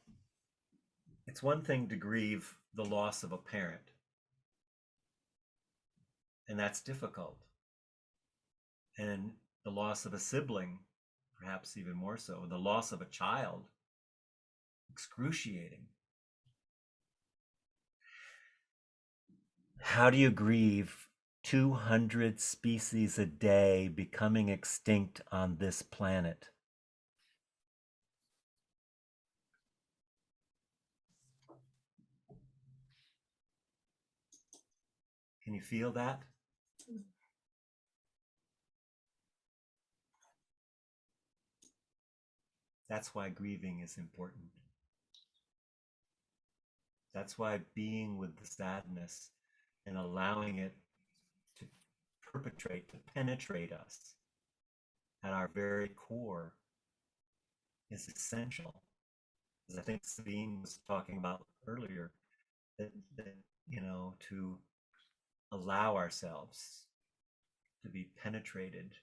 it's one thing to grieve the loss of a parent, and that's difficult. And the loss of a sibling, perhaps even more so. The loss of a child, excruciating. How do you grieve 200 species a day becoming extinct on this planet? Can you feel that? That's why grieving is important. That's why being with the sadness and allowing it to perpetrate, to penetrate us at our very core is essential. As I think Sabine was talking about earlier, that you know, to allow ourselves to be penetrated,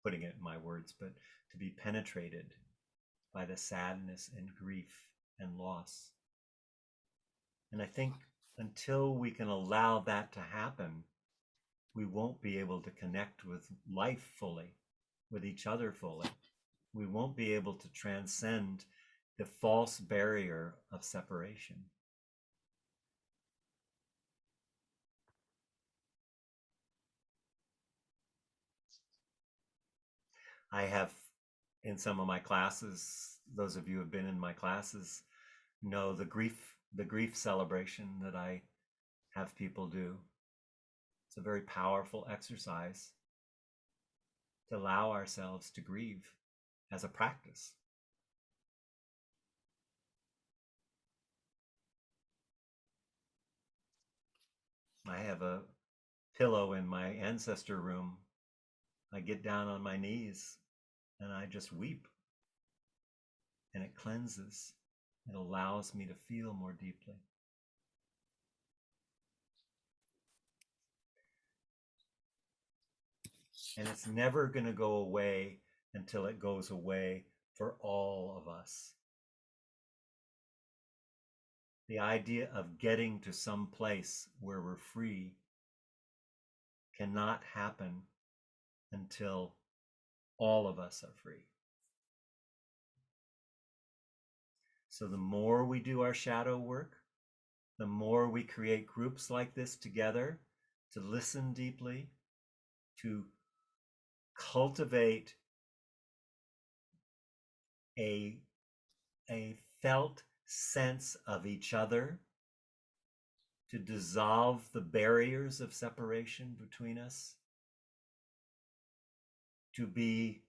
putting it in my words, but to be penetrated by the sadness and grief and loss. And I think until we can allow that to happen, we won't be able to connect with life fully, with each other fully. We won't be able to transcend the false barrier of separation. I have in some of my classes, those of you who have been in my classes know the grief celebration that I have people do. It's a very powerful exercise to allow ourselves to grieve as a practice. I have a pillow in my ancestor room. I get down on my knees and I just weep. And it cleanses. It allows me to feel more deeply. And it's never going to go away until it goes away for all of us. The idea of getting to some place where we're free cannot happen until all of us are free. So the more we do our shadow work, the more we create groups like this together to listen deeply, to cultivate a felt sense of each other, to dissolve the barriers of separation between us, to be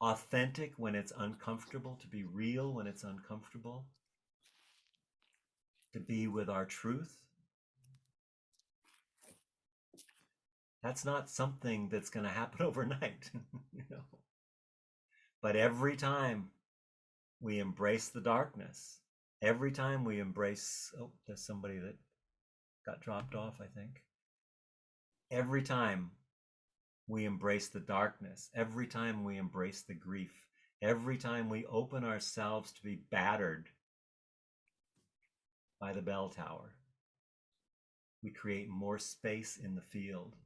authentic when it's uncomfortable, to be real when it's uncomfortable, to be with our truth. That's not something that's going to happen overnight, you know. But every time we embrace the darkness, every time we embrace, oh, there's somebody that got dropped off, I think. Every time we embrace the darkness, every time we embrace the grief, every time we open ourselves to be battered by the bell tower, we create more space in the field.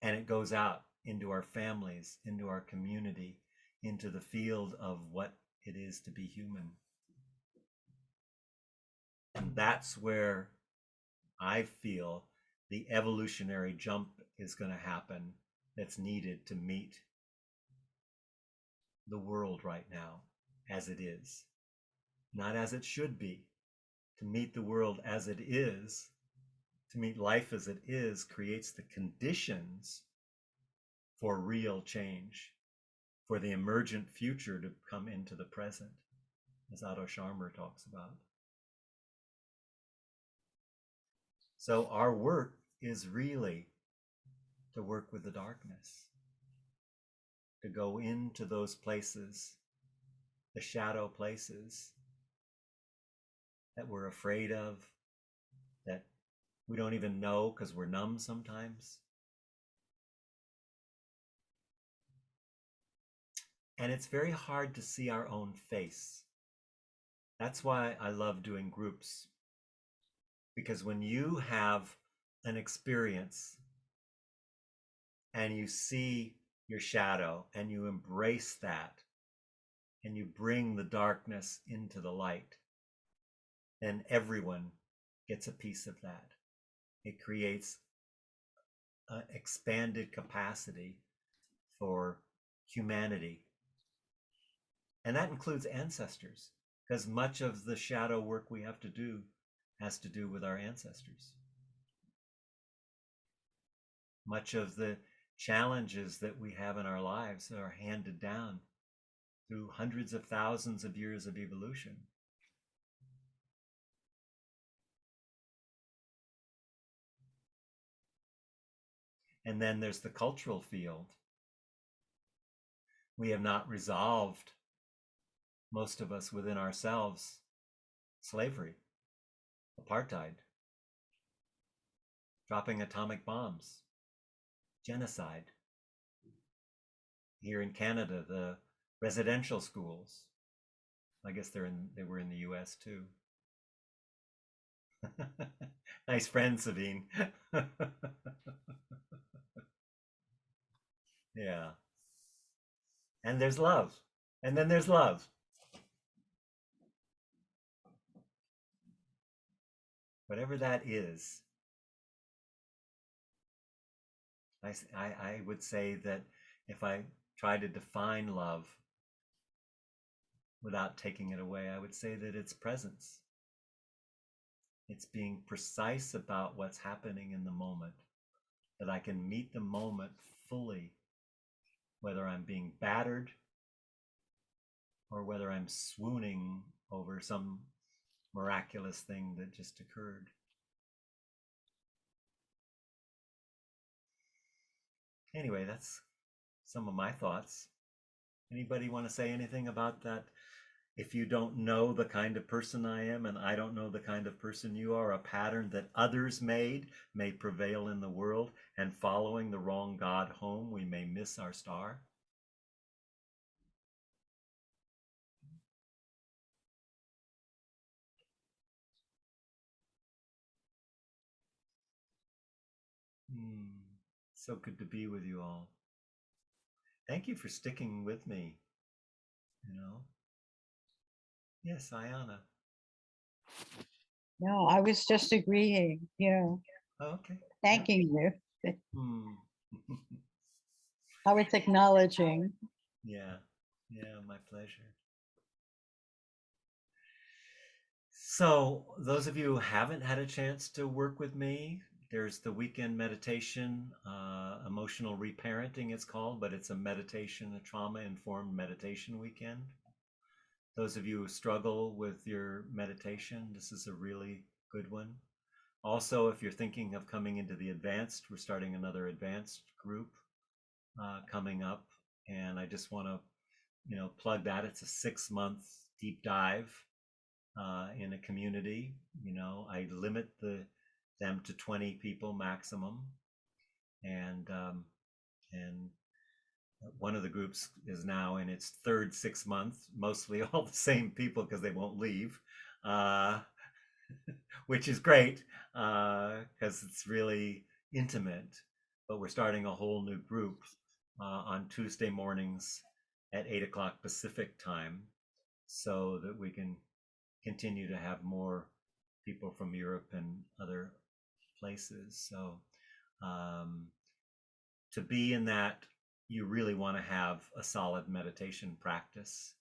And it goes out into our families, into our community, into the field of what it is to be human. And that's where I feel the evolutionary jump is going to happen that's needed to meet the world right now as it is, not as it should be. To meet the world as it is, to meet life as it is, creates the conditions for real change, for the emergent future to come into the present, as Otto Scharmer talks about. So our work is really to work with the darkness, to go into those places, the shadow places that we're afraid of, that we don't even know because we're numb sometimes. And it's very hard to see our own face. That's why I love doing groups. Because when you have an experience and you see your shadow and you embrace that and you bring the darkness into the light, then everyone gets a piece of that. It creates an expanded capacity for humanity. And that includes ancestors, because much of the shadow work we have to do has to do with our ancestors. Much of the challenges that we have in our lives are handed down through hundreds of thousands of years of evolution. And then there's the cultural field. We have not resolved, most of us within ourselves, slavery, apartheid, dropping atomic bombs, genocide. Here in Canada, the residential schools. I guess they were in the US too. Nice friend, Sabine. Yeah. And there's love. And then there's love. Whatever that is, I would say that if I try to define love without taking it away, I would say that it's presence. It's being precise about what's happening in the moment, that I can meet the moment fully, whether I'm being battered or whether I'm swooning over some miraculous thing that just occurred. Anyway, that's some of my thoughts. Anybody want to say anything about that? If you don't know the kind of person I am and I don't know the kind of person you are, a pattern that others made may prevail in the world, and following the wrong God home, we may miss our star. So good to be with you all. Thank you for sticking with me, you know. Yes, Ayana. No, I was just agreeing, Oh, okay. thanking you. Hmm. I was acknowledging. Yeah, my pleasure. So those of you who haven't had a chance to work with me, there's the weekend meditation, emotional reparenting it's called, but it's a meditation, a trauma-informed meditation weekend. Those of you who struggle with your meditation, this is a really good one. Also, if you're thinking of coming into the advanced, we're starting another advanced group coming up, and I just want to, plug that. It's a 6-month deep dive in a community. I limit them to 20 people maximum, and one of the groups is now in its third 6 months, mostly all the same people because they won't leave, which is great because it's really intimate. But we're starting a whole new group on Tuesday mornings at 8 o'clock Pacific time, so that we can continue to have more people from Europe and other places. So to be in that, you really want to have a solid meditation practice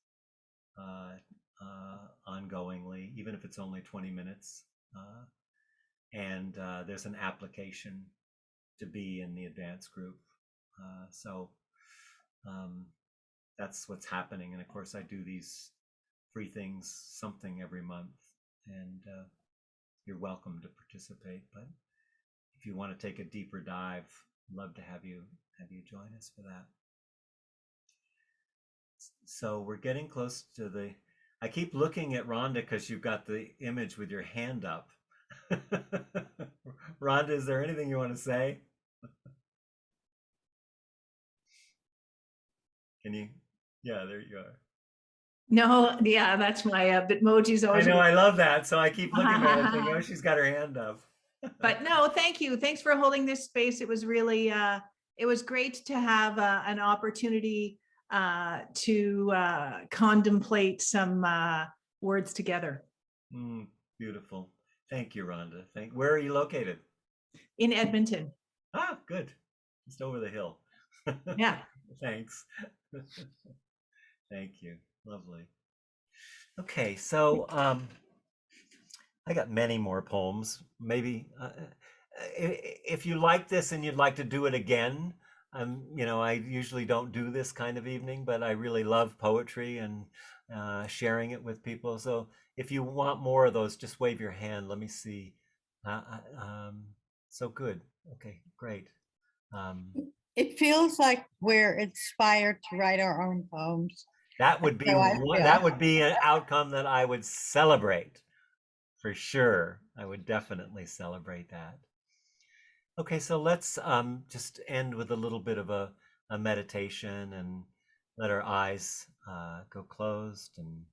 ongoingly, even if it's only 20 minutes. And there's an application to be in the advanced group. So that's what's happening. And of course, I do these free things, something every month, and you're welcome to participate. But if you want to take a deeper dive, I'd love to have you join us for that. So we're getting close to the. I keep looking at Rhonda because you've got the image with your hand up. Rhonda, is there anything you want to say? Can you? Yeah, there you are. No, yeah, that's my Bitmoji's I always. know, I love that. So I keep looking at it and thinking, oh, she's got her hand up. But no, thank you. Thanks for holding this space. It was really, it was great to have an opportunity to contemplate some words together. Beautiful. Thank you, Rhonda. Where are you located? In Edmonton. Ah, good. Just over the hill. Yeah. Thanks. Thank you. Lovely. Okay, so I got many more poems. Maybe if you like this and you'd like to do it again, I usually don't do this kind of evening, but I really love poetry and sharing it with people. So if you want more of those, just wave your hand. Let me see. So good. Okay, great. It feels like we're inspired to write our own poems. That would be an outcome that I would celebrate. For sure. I would definitely celebrate that. Okay, so let's just end with a little bit of a meditation and let our eyes go closed. And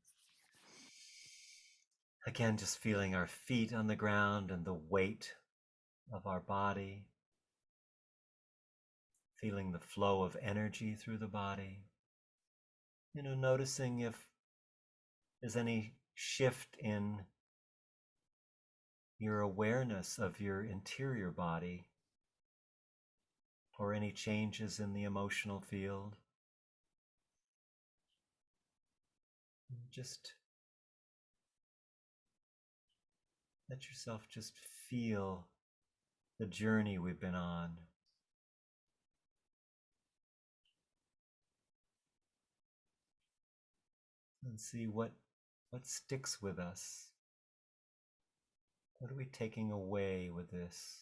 again, just feeling our feet on the ground and the weight of our body. Feeling the flow of energy through the body. Noticing if there's any shift in your awareness of your interior body, or any changes in the emotional field. Just let yourself just feel the journey we've been on. And see what sticks with us. What are we taking away with this?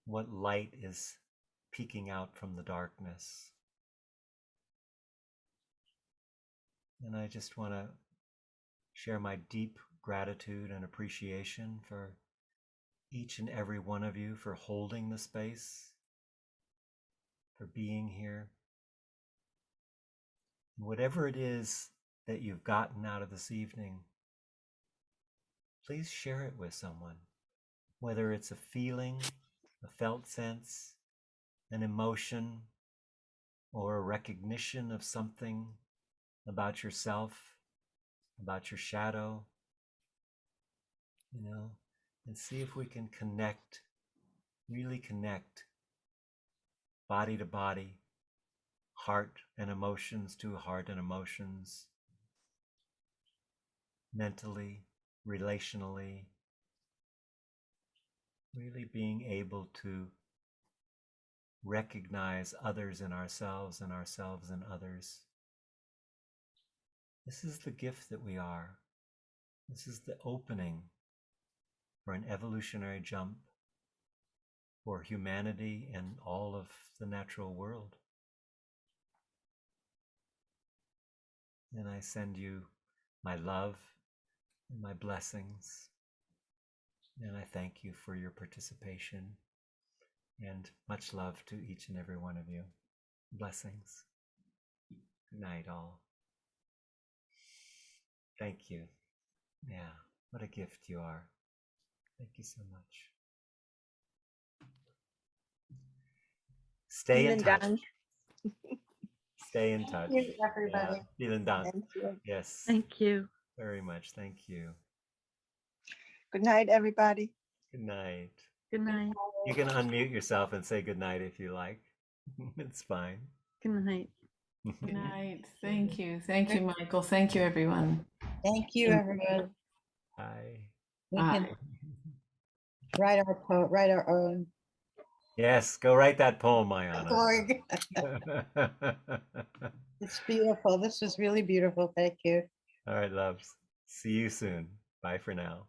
What light is peeking out from the darkness? And I just want to share my deep gratitude and appreciation for each and every one of you for holding the space, for being here. Whatever it is that you've gotten out of this evening, please share it with someone, whether it's a feeling, a felt sense, an emotion, or a recognition of something about yourself, about your shadow, and see if we can connect, really connect body to body, heart and emotions to heart and emotions, mentally, relationally, really being able to recognize others in ourselves and ourselves in others. This is the gift that we are. This is the opening for an evolutionary jump for humanity and all of the natural world. And I send you my love and my blessings. And I thank you for your participation. And much love to each and every one of you. Blessings. Good night, all. Thank you. Yeah, what a gift you are. Thank you so much. Stay in Vielen touch. Dank. Stay in touch. you, everybody. Vielen Dank. Thank you. Yes, Thank you. very much. Thank you. Good night, everybody. Good night. Good night. You can unmute yourself and say good night if you like. It's fine. Good night. Good night. Thank you. Thank you, Michael. Thank you, everyone. Thank you, everyone. Bye. We can write our own Yes, go write that poem, Mayana. story. It's beautiful. This was really beautiful. Thank you. All right, loves. See you soon. Bye for now.